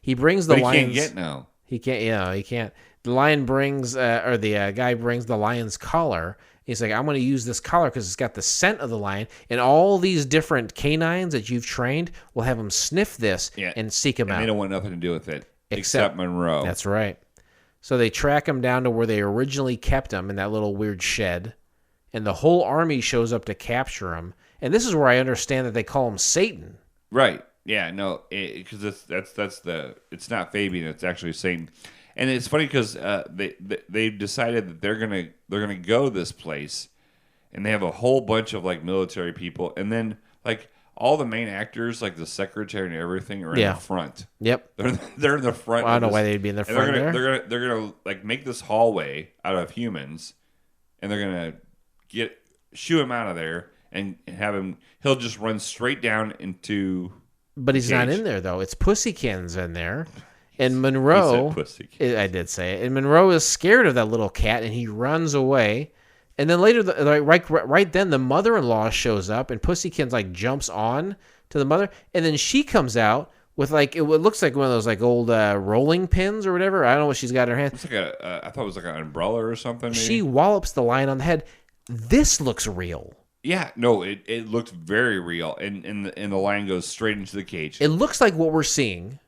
He brings the lion. He can't get no. He can't. Yeah, he can't. The lion brings, or the guy brings the lion's collar. He's like, I'm going to use this collar because it's got the scent of the lion, and all these different canines that you've trained will have them sniff this and seek him out. They don't want nothing to do with it except Munroe. That's right. So they track him down to where they originally kept him in that little weird shed, and the whole army shows up to capture him. And this is where I understand that they call him Satan. Right. Yeah, no, because it's not Fabian, it's actually Satan, and it's funny because they've decided that they're gonna go this place, and they have a whole bunch of like military people, and then like all the main actors, like the secretary and everything, are in the front. Yep, they're in the front. Well, I don't know why they'd be in the front. They're gonna like make this hallway out of humans, and they're gonna shoo him out of there and have him. He'll just run straight down into. But he's not in there, though. It's Pussykins in there. And Munroe... I did say it. And Munroe is scared of that little cat, and he runs away. And then later, right then, the mother-in-law shows up, and Pussykins, like, jumps on to the mother. And then she comes out with, like, it looks like one of those, like, old rolling pins or whatever. I don't know what she's got in her hand. It's like I thought it was like an umbrella or something, maybe. She wallops the lion on the head. This looks real. Yeah, no, it looked very real, and the lion goes straight into the cage. It looks like what we're seeing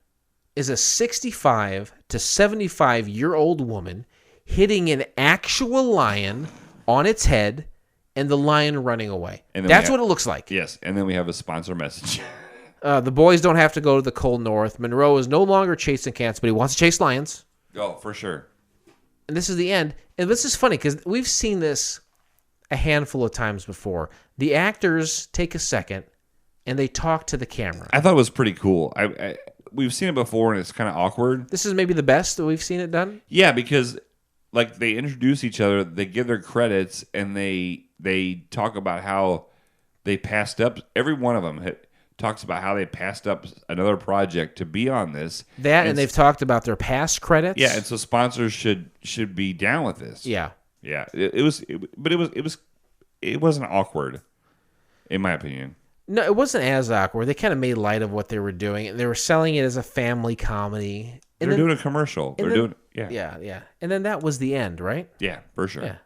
is a 65 to 75-year-old woman hitting an actual lion on its head, and the lion running away. That's what it looks like. Yes, and then we have a sponsor message. The boys don't have to go to the cold north. Munroe is no longer chasing cats, but he wants to chase lions. Oh, for sure. And this is the end. And this is funny because we've seen this a handful of times before. The actors take a second and they talk to the camera. I thought it was pretty cool. We've seen it before and it's kind of awkward. This is maybe the best that we've seen it done. Yeah, because like they introduce each other, they give their credits, and they talk about how they passed up. Every one of them talks about how they passed up another project to be on this. And they've talked about their past credits. Yeah, and so sponsors should be down with this. Yeah. Yeah, it wasn't awkward, in my opinion. No, it wasn't as awkward. They kind of made light of what they were doing. They were selling it as a family comedy, They're doing a commercial. They're doing Yeah. And then that was the end, right? Yeah, for sure. Yeah.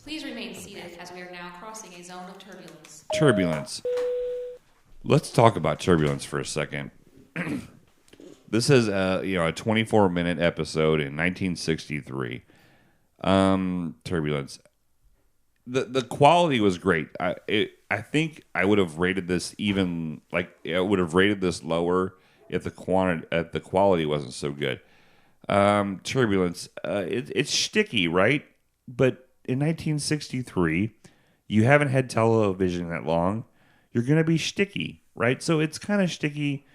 Please remain seated as we are now crossing a zone of turbulence. Turbulence. Let's talk about turbulence for a second. This is a 24-minute episode in 1963. Turbulence. The quality was great. I think I would have rated this lower if the quality wasn't so good. Turbulence. It's sticky, right? But in 1963, you haven't had television that long. You're gonna be sticky, right? So it's kind of sticky.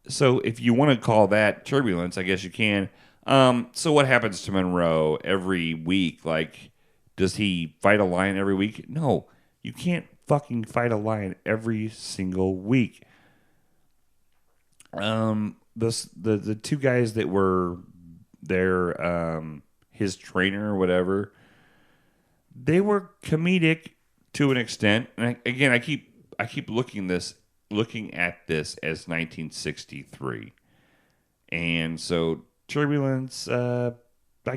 So if you want to call that turbulence, I guess you can. So what happens to Munroe every week? Like, does he fight a lion every week? No, you can't fucking fight a lion every single week. The two guys that were there, his trainer or whatever, they were comedic to an extent. And I keep looking at this as 1963, and so turbulence. I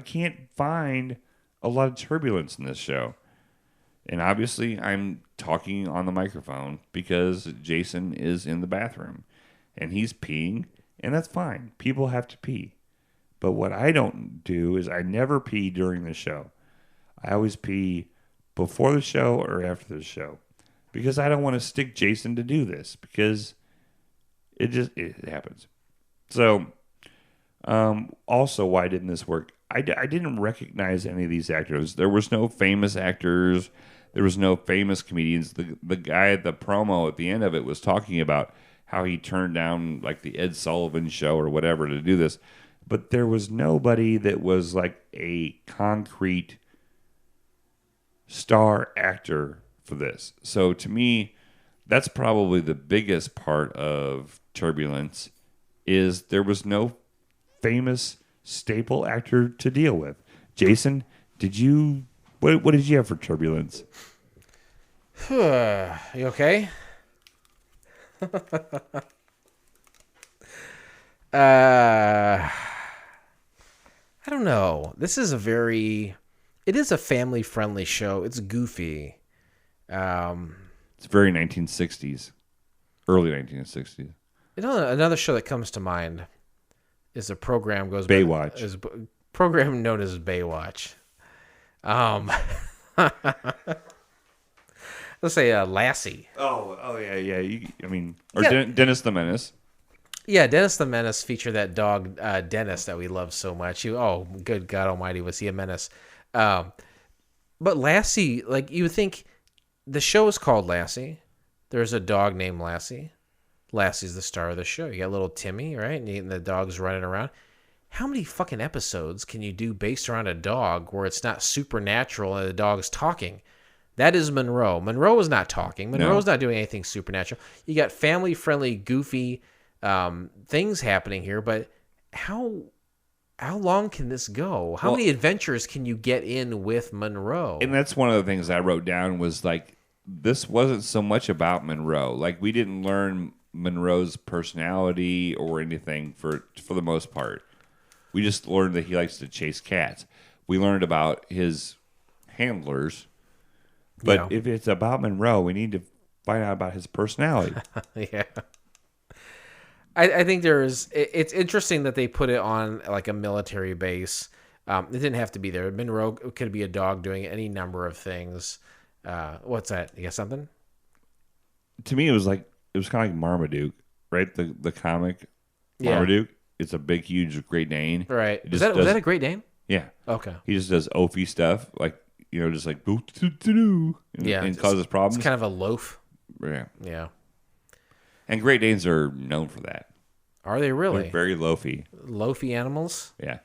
can't find a lot of turbulence in this show, and obviously I'm talking on the microphone because Jason is in the bathroom and he's peeing, and that's fine. People have to pee, but what I don't do is I never pee during the show. I always pee before the show or after the show. Because I don't want to stick Jason to do this. Because it happens. So, also, why didn't this work? I didn't recognize any of these actors. There was no famous actors. There was no famous comedians. The guy at the promo at the end of it was talking about how he turned down like the Ed Sullivan Show or whatever to do this. But there was nobody that was like a concrete star actor for this. So to me, that's probably the biggest part of Turbulence is there was no famous staple actor to deal with. Jason, what did you have for Turbulence? You okay? I don't know. It is a family-friendly show. It's goofy. It's very 1960s, early 1960s. You know, another show that comes to mind is a program Baywatch. Is a program known as Baywatch. Let's say Lassie. Oh yeah. Dennis the Menace. Yeah, Dennis the Menace featured that dog Dennis that we love so much. Good God Almighty, was he a menace? But Lassie, like you would think, the show is called Lassie. There's a dog named Lassie. Lassie's the star of the show. You got little Timmy, right? And the dog's running around. How many fucking episodes can you do based around a dog where it's not supernatural and the dog's talking? That is Munroe. Munroe is not talking. Munroe's not doing anything supernatural. You got family-friendly, goofy things happening here, but how long can this go? How many adventures can you get in with Munroe? And that's one of the things I wrote down was like, this wasn't so much about Munroe. Like, we didn't learn Munroe's personality or anything for the most part. We just learned that he likes to chase cats. We learned about his handlers. But if it's about Munroe, we need to find out about his personality. Yeah. I think it's interesting that they put it on like a military base. It didn't have to be there. Munroe could be a dog doing any number of things. What's that? You got something? To me, it was kind of like Marmaduke, right? The comic Marmaduke. It's a big, huge Great Dane. Right. Was that a Great Dane? Yeah. Okay. He just does oafy stuff, like, just like and causes problems. It's kind of a loaf. Yeah. Yeah. And Great Danes are known for that. Are they really? They're very loafy. Loafy animals? Yeah.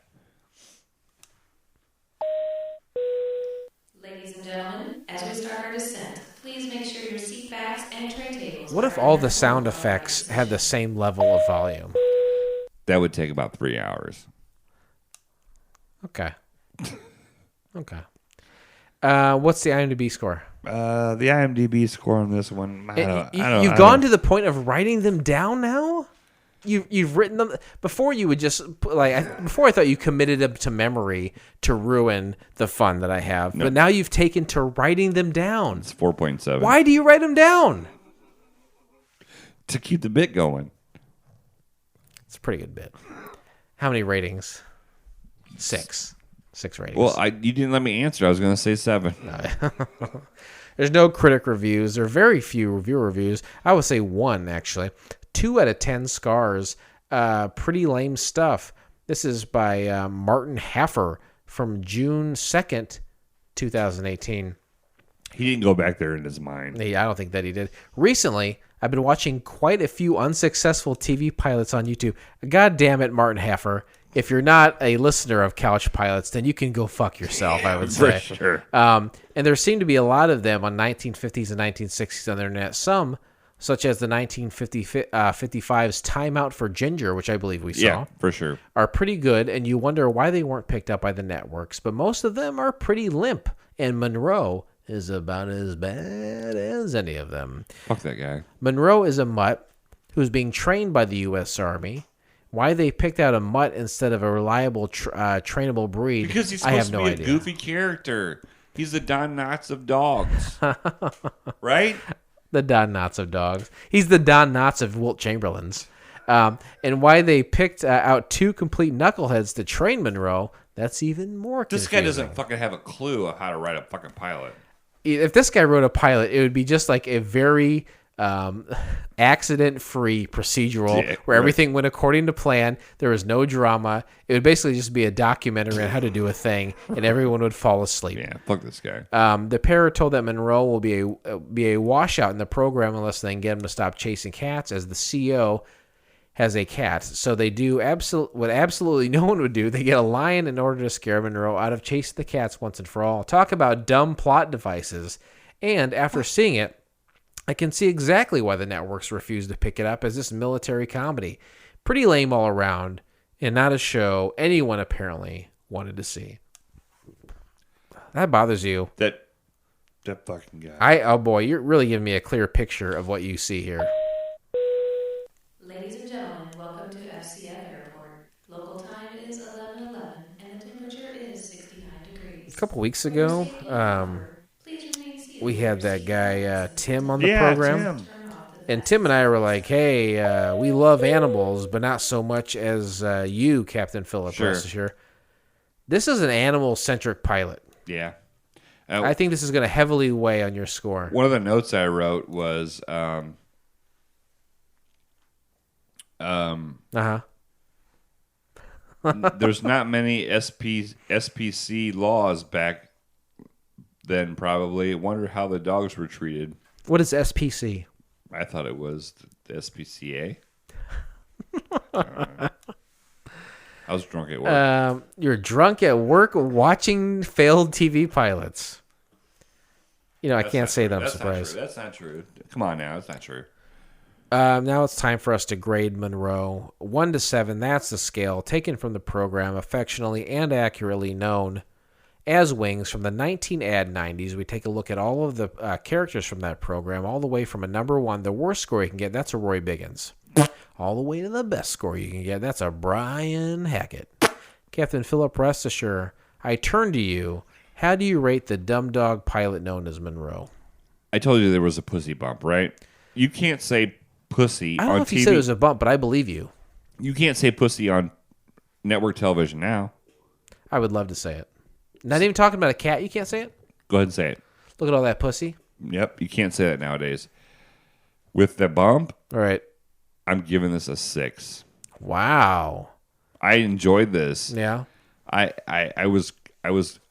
Ladies and gentlemen, as we start our descent, please make sure your seat backs and tray tables. What if all the sound effects had the same level of volume? That would take about 3 hours. Okay. Okay. What's the IMDb score? The IMDb score on this one, I don't You've gone to the point of writing them down now? you've written them before. You would just before I thought you committed them to memory to ruin the fun that I have. No. But now you've taken to writing them down. It's 4.7. Why do you write them down? To keep the bit going. It's a pretty good bit. How many ratings? 6. 6 ratings. Well, you didn't let me answer. I was going to say 7. There's no critic reviews. There are very few reviewer reviews. I would say 1, actually. 2 out of 10 scars. Pretty lame stuff. This is by Martin Haffer from June 2nd, 2018. He didn't go back there in his mind. Yeah, I don't think that he did. Recently, I've been watching quite a few unsuccessful TV pilots on YouTube. God damn it, Martin Haffer. If you're not a listener of Couch Pilots, then you can go fuck yourself, I would say. For sure. And there seem to be a lot of them on 1950s and 1960s on the internet. Some, such as the 1955's Time Out for Ginger, which I believe we saw. Yeah, for sure. Are pretty good, and you wonder why they weren't picked up by the networks. But most of them are pretty limp, and Munroe is about as bad as any of them. Fuck that guy. Munroe is a mutt who's being trained by the U.S. Army. Why they picked out a mutt instead of a reliable, trainable breed, Because he's I supposed have no to be idea. a goofy character. He's the Don Knotts of dogs. Right? The Don Knotts of dogs. He's the Don Knotts of Wilt Chamberlains. And why they picked out 2 complete knuckleheads to train Munroe, that's even more This confusing. guy doesn't fucking have a clue of how to write a fucking pilot. If this guy wrote a pilot, it would be just like a very accident-free procedural where everything went according to plan. There was no drama. It would basically just be a documentary on how to do a thing, and everyone would fall asleep. Yeah, fuck this guy. The pair are told that Munroe will be a washout in the program unless they can get him to stop chasing cats, as the CEO has a cat. So they do what absolutely no one would do. They get a lion in order to scare Munroe out of chasing the cats once and for all. Talk about dumb plot devices. And after seeing it, I can see exactly why the networks refused to pick it up as this military comedy. Pretty lame all around, and not a show anyone apparently wanted to see. That bothers you. That fucking guy. Oh boy, you're really giving me a clear picture of what you see here. Ladies and gentlemen, welcome to FCF Airport. Local time is 11:11, and the temperature is 69 degrees. A couple weeks ago, Please remain seated. we had that guy Tim on the Yeah, program. Tim. And Tim and I were like, hey, we love animals, but not so much as you, Captain Philip. Sure. Rest assured. This is an animal-centric pilot. Yeah. I think this is going to heavily weigh on your score. One of the notes I wrote was Uh-huh. there's not many SPC laws back then, probably. I wonder how the dogs were treated. What is SPC? I thought it was the SPCA. I was drunk at work. You're drunk at work watching failed TV pilots. You know, I can't say that I'm surprised. That's not true. Come on now. That's not true. Now it's time for us to grade Munroe. 1 to 7, that's the scale taken from the program, affectionately and accurately known as Wings from the 1990s. We take a look at all of the characters from that program, all the way from a number 1, the worst score you can get, that's a Roy Biggins. All the way to the best score you can get, that's a Brian Hackett. Captain Philip, rest assured, I turn to you. How do you rate the dumb dog pilot known as Munroe? I told you there was a pussy bump, right? You can't say pussy I don't on know if TV. you said it was a bump, but I believe you. You can't say pussy on network television now. I would love to say it. Not even talking about a cat, you can't say it? Go ahead and say it. Look at all that pussy. Yep, you can't say that nowadays. With the bump, All right. I'm giving this a 6. Wow. I enjoyed this. Yeah. I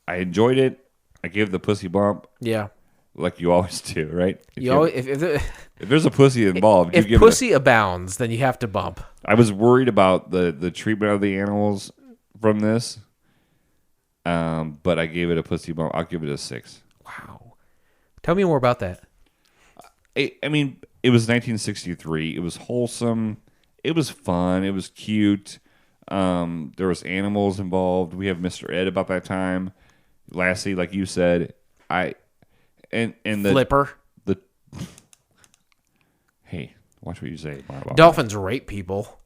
enjoyed it. I gave the pussy bump Yeah. like you always do, right? You always, If there's a pussy involved, you if give pussy abounds, then you have to bump. I was worried about the treatment of the animals from this, but I gave it a pussy bump. I'll give it a 6. Wow. Tell me more about that. I mean, it was 1963. It was wholesome. It was fun. It was cute. There was animals involved. We have Mr. Ed about that time. Lassie, like you said, and the Flipper. Hey, watch what you say, Marlo. Dolphins rape people.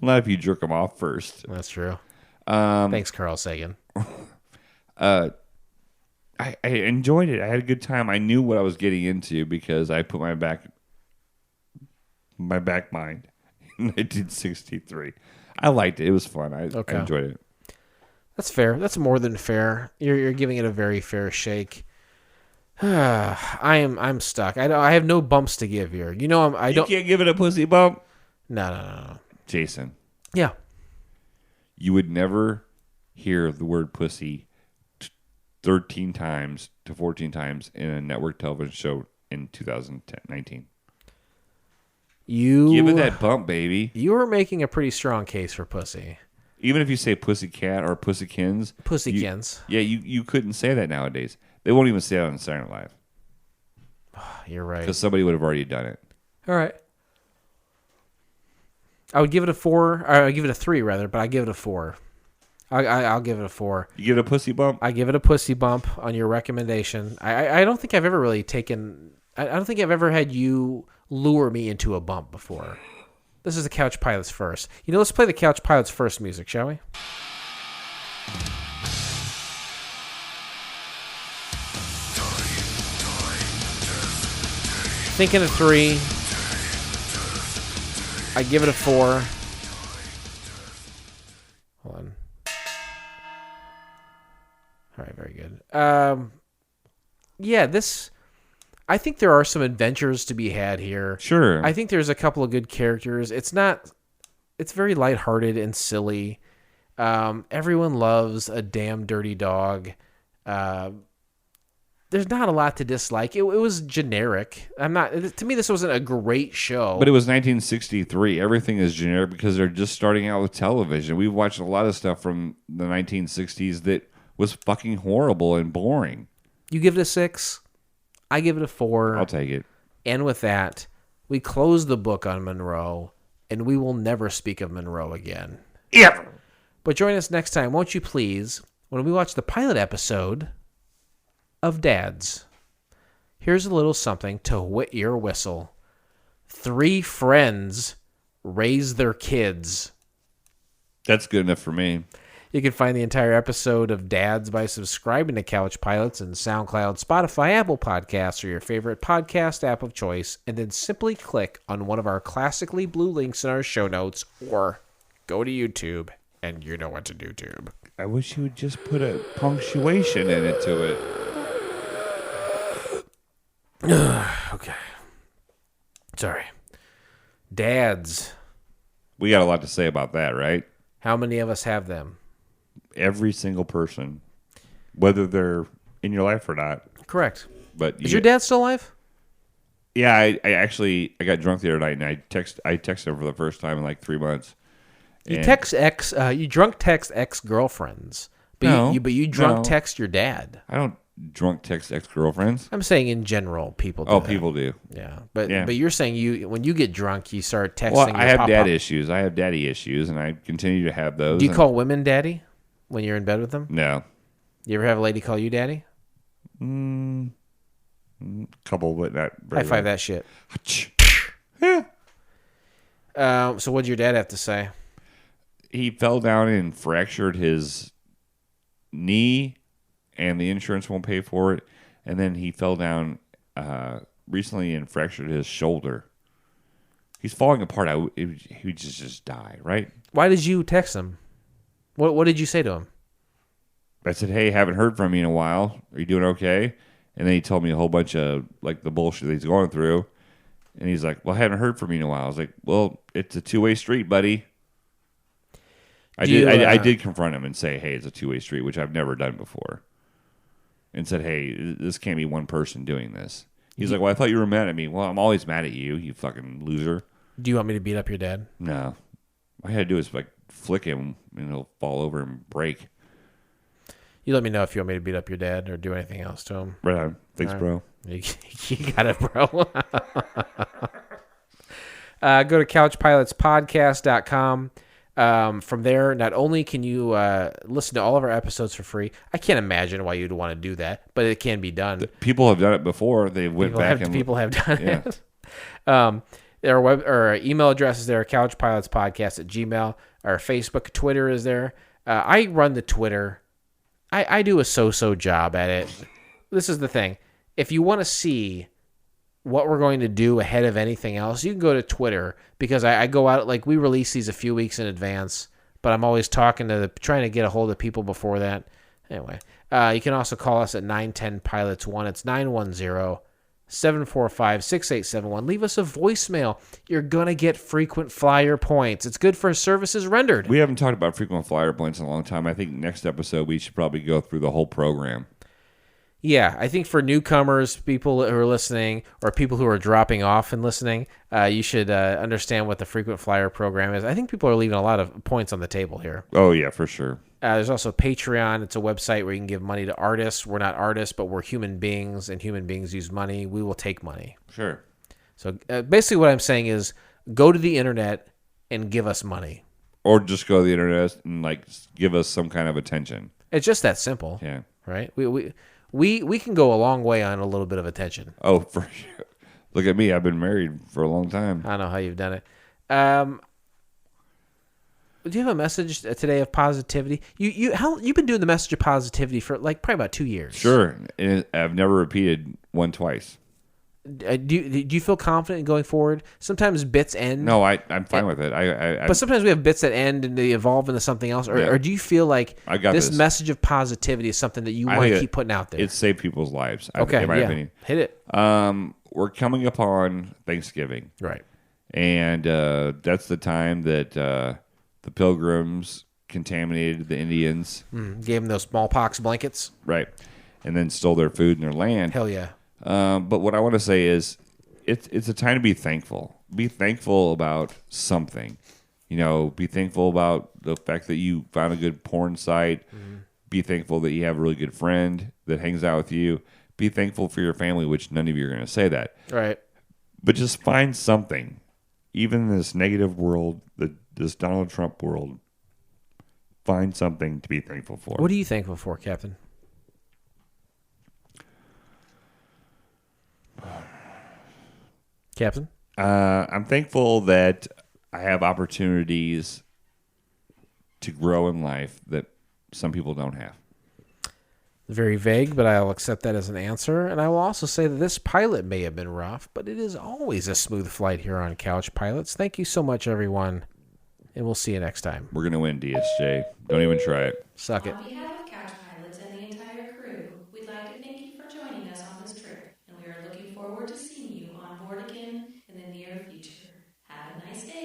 Not if you jerk them off first. That's true. Thanks, Carl Sagan. I enjoyed it. I had a good time. I knew what I was getting into because I put my back mind in 1963. I liked it. It was fun. I enjoyed it. That's fair. That's more than fair. You're giving it a very fair shake. I'm stuck. I have no bumps to give here. You know, You can't give it a pussy bump? No. Jason. Yeah. You would never hear the word pussy 13 times to 14 times in a network television show in 2019. Give it that bump, baby. You were making a pretty strong case for pussy. Even if you say pussycat or pussykins. Pussykins. You couldn't say that nowadays. They won't even say that on Saturday Night Live. You're right. Because somebody would have already done it. All right. I would give it a 4. Or I'd give it a 3, rather, but I give it a 4. I'll give it a 4. You give it a pussy bump? I give it a pussy bump on your recommendation. I don't think I've ever really taken... I don't think I've ever had you lure me into a bump before. This is the Couch Pilots first. You know, let's play the Couch Pilots first music, shall we? Thinking of 3. I give it a 4. Hold on. All right, very good. Yeah, this... I think there are some adventures to be had here. Sure. I think there's a couple of good characters. It's very lighthearted and silly. Everyone loves a damn dirty dog. There's not a lot to dislike. It was generic. To me, this wasn't a great show. But it was 1963. Everything is generic because they're just starting out with television. We've watched a lot of stuff from the 1960s that was fucking horrible and boring. You give it a 6. I give it a 4. I'll take it. And with that, we close the book on Munroe, and we will never speak of Munroe again. Ever. But join us next time, won't you please, when we watch the pilot episode of Dads. Here's a little something to wet your whistle. 3 friends raise their kids. That's good enough for me. You can find the entire episode of Dads by subscribing to Couch Pilots in SoundCloud, Spotify, Apple Podcasts, or your favorite podcast app of choice, and then simply click on one of our classically blue links in our show notes, or go to YouTube, and you know what to do, Tube. I wish you would just put a punctuation in it to it. Okay. Sorry. Dads. We got a lot to say about that, right? How many of us have them? Every single person, whether they're in your life or not. Correct. But is your dad still alive? Yeah, I got drunk the other night and I texted him for the first time in like 3 months. You drunk text ex-girlfriends, but you drunk text your dad. I don't drunk text ex-girlfriends. I'm saying in general, people do. Oh, that. people do. Yeah, but you're saying when you get drunk, you start texting. Well, I have pop-pop. dad issues. I have daddy issues, and I continue to have those. Do you call women daddy when you're in bed with them? No. You ever have a lady call you daddy? Couple, but not very High five that shit. Yeah. So what did your dad have to say? He fell down and fractured his knee, and the insurance won't pay for it. And then he fell down recently and fractured his shoulder. He's falling apart. He would just die, right? Why did you text him? What did you say to him? I said, hey, haven't heard from you in a while. Are you doing okay? And then he told me a whole bunch of like the bullshit that he's going through. And he's like, well, I haven't heard from you in a while. I was like, well, it's a two-way street, buddy. I did confront him and say, hey, it's a two-way street, which I've never done before. And said, hey, this can't be one person doing this. He's like, well, I thought you were mad at me. Well, I'm always mad at you, you fucking loser. Do you want me to beat up your dad? No. All I had to do is like flick him and he'll fall over and break. You let me know if you want me to beat up your dad or do anything else to him. Right on. Thanks, bro. You got it, bro. Go to couchpilotspodcast.com. From there, not only can you listen to all of our episodes for free, I can't imagine why you'd want to do that, but it can be done. People have done it before. They went back and people have done yeah. it. Our email address is there, couchpilotspodcast@gmail. Our Facebook, Twitter is there. I run the Twitter. I do a so-so job at it. This is the thing. If you want to see what we're going to do ahead of anything else, you can go to Twitter, because I go out, like, we release these a few weeks in advance, but I'm always trying to get a hold of people before that. Anyway, you can also call us at 910-PILOTS-1. It's 910-745-6871. Leave us a voicemail. You're going to get frequent flyer points. It's good for services rendered. We haven't talked about frequent flyer points in a long time. I think next episode we should probably go through the whole program. Yeah, I think for newcomers, people who are listening, or people who are dropping off and listening, you should understand what the frequent flyer program is. I think people are leaving a lot of points on the table here. Oh, yeah, for sure. There's also Patreon. It's a website where you can give money to artists. We're not artists, but we're human beings, and human beings use money. We will take money. Sure. So basically what I'm saying is go to the internet and give us money. Or just go to the internet and, like, give us some kind of attention. It's just that simple. Yeah. Right? We can go a long way on a little bit of attention. Oh, for sure. Look at me. I've been married for a long time. I don't know how you've done it. Do you have a message today of positivity? You've been doing the message of positivity for like probably about 2 years. Sure. And I've never repeated one twice. Do you feel confident in going forward? Sometimes bits end. No, I'm fine with it. But sometimes we have bits that end and they evolve into something else. Or do you feel like this message of positivity is something that you want to keep putting out there? It saved people's lives. Okay, in my opinion. Hit it. We're coming upon Thanksgiving. Right. And that's the time that the Pilgrims contaminated the Indians. Gave them those smallpox blankets. Right. And then stole their food and their land. Hell yeah. But what I want to say is it's a time to be thankful. Be thankful about something. You know, be thankful about the fact that you found a good porn site. Be thankful that you have a really good friend that hangs out with you. Be thankful for your family, which none of you are going to say that. Right. But just find something. Even in this negative world, this Donald Trump world, find something to be thankful for. What are you thankful for, Captain? Captain? I'm thankful that I have opportunities to grow in life that some people don't have. Very vague, but I'll accept that as an answer. And I will also say that this pilot may have been rough, but it is always a smooth flight here on Couch Pilots. Thank you so much, everyone, and we'll see you next time. We're going to win, DSJ. Don't even try it. Suck it. On behalf of Couch Pilots and the entire crew, we'd like to thank you for joining us on this trip, and we are looking forward to seeing you on board again in the near future. Have a nice day.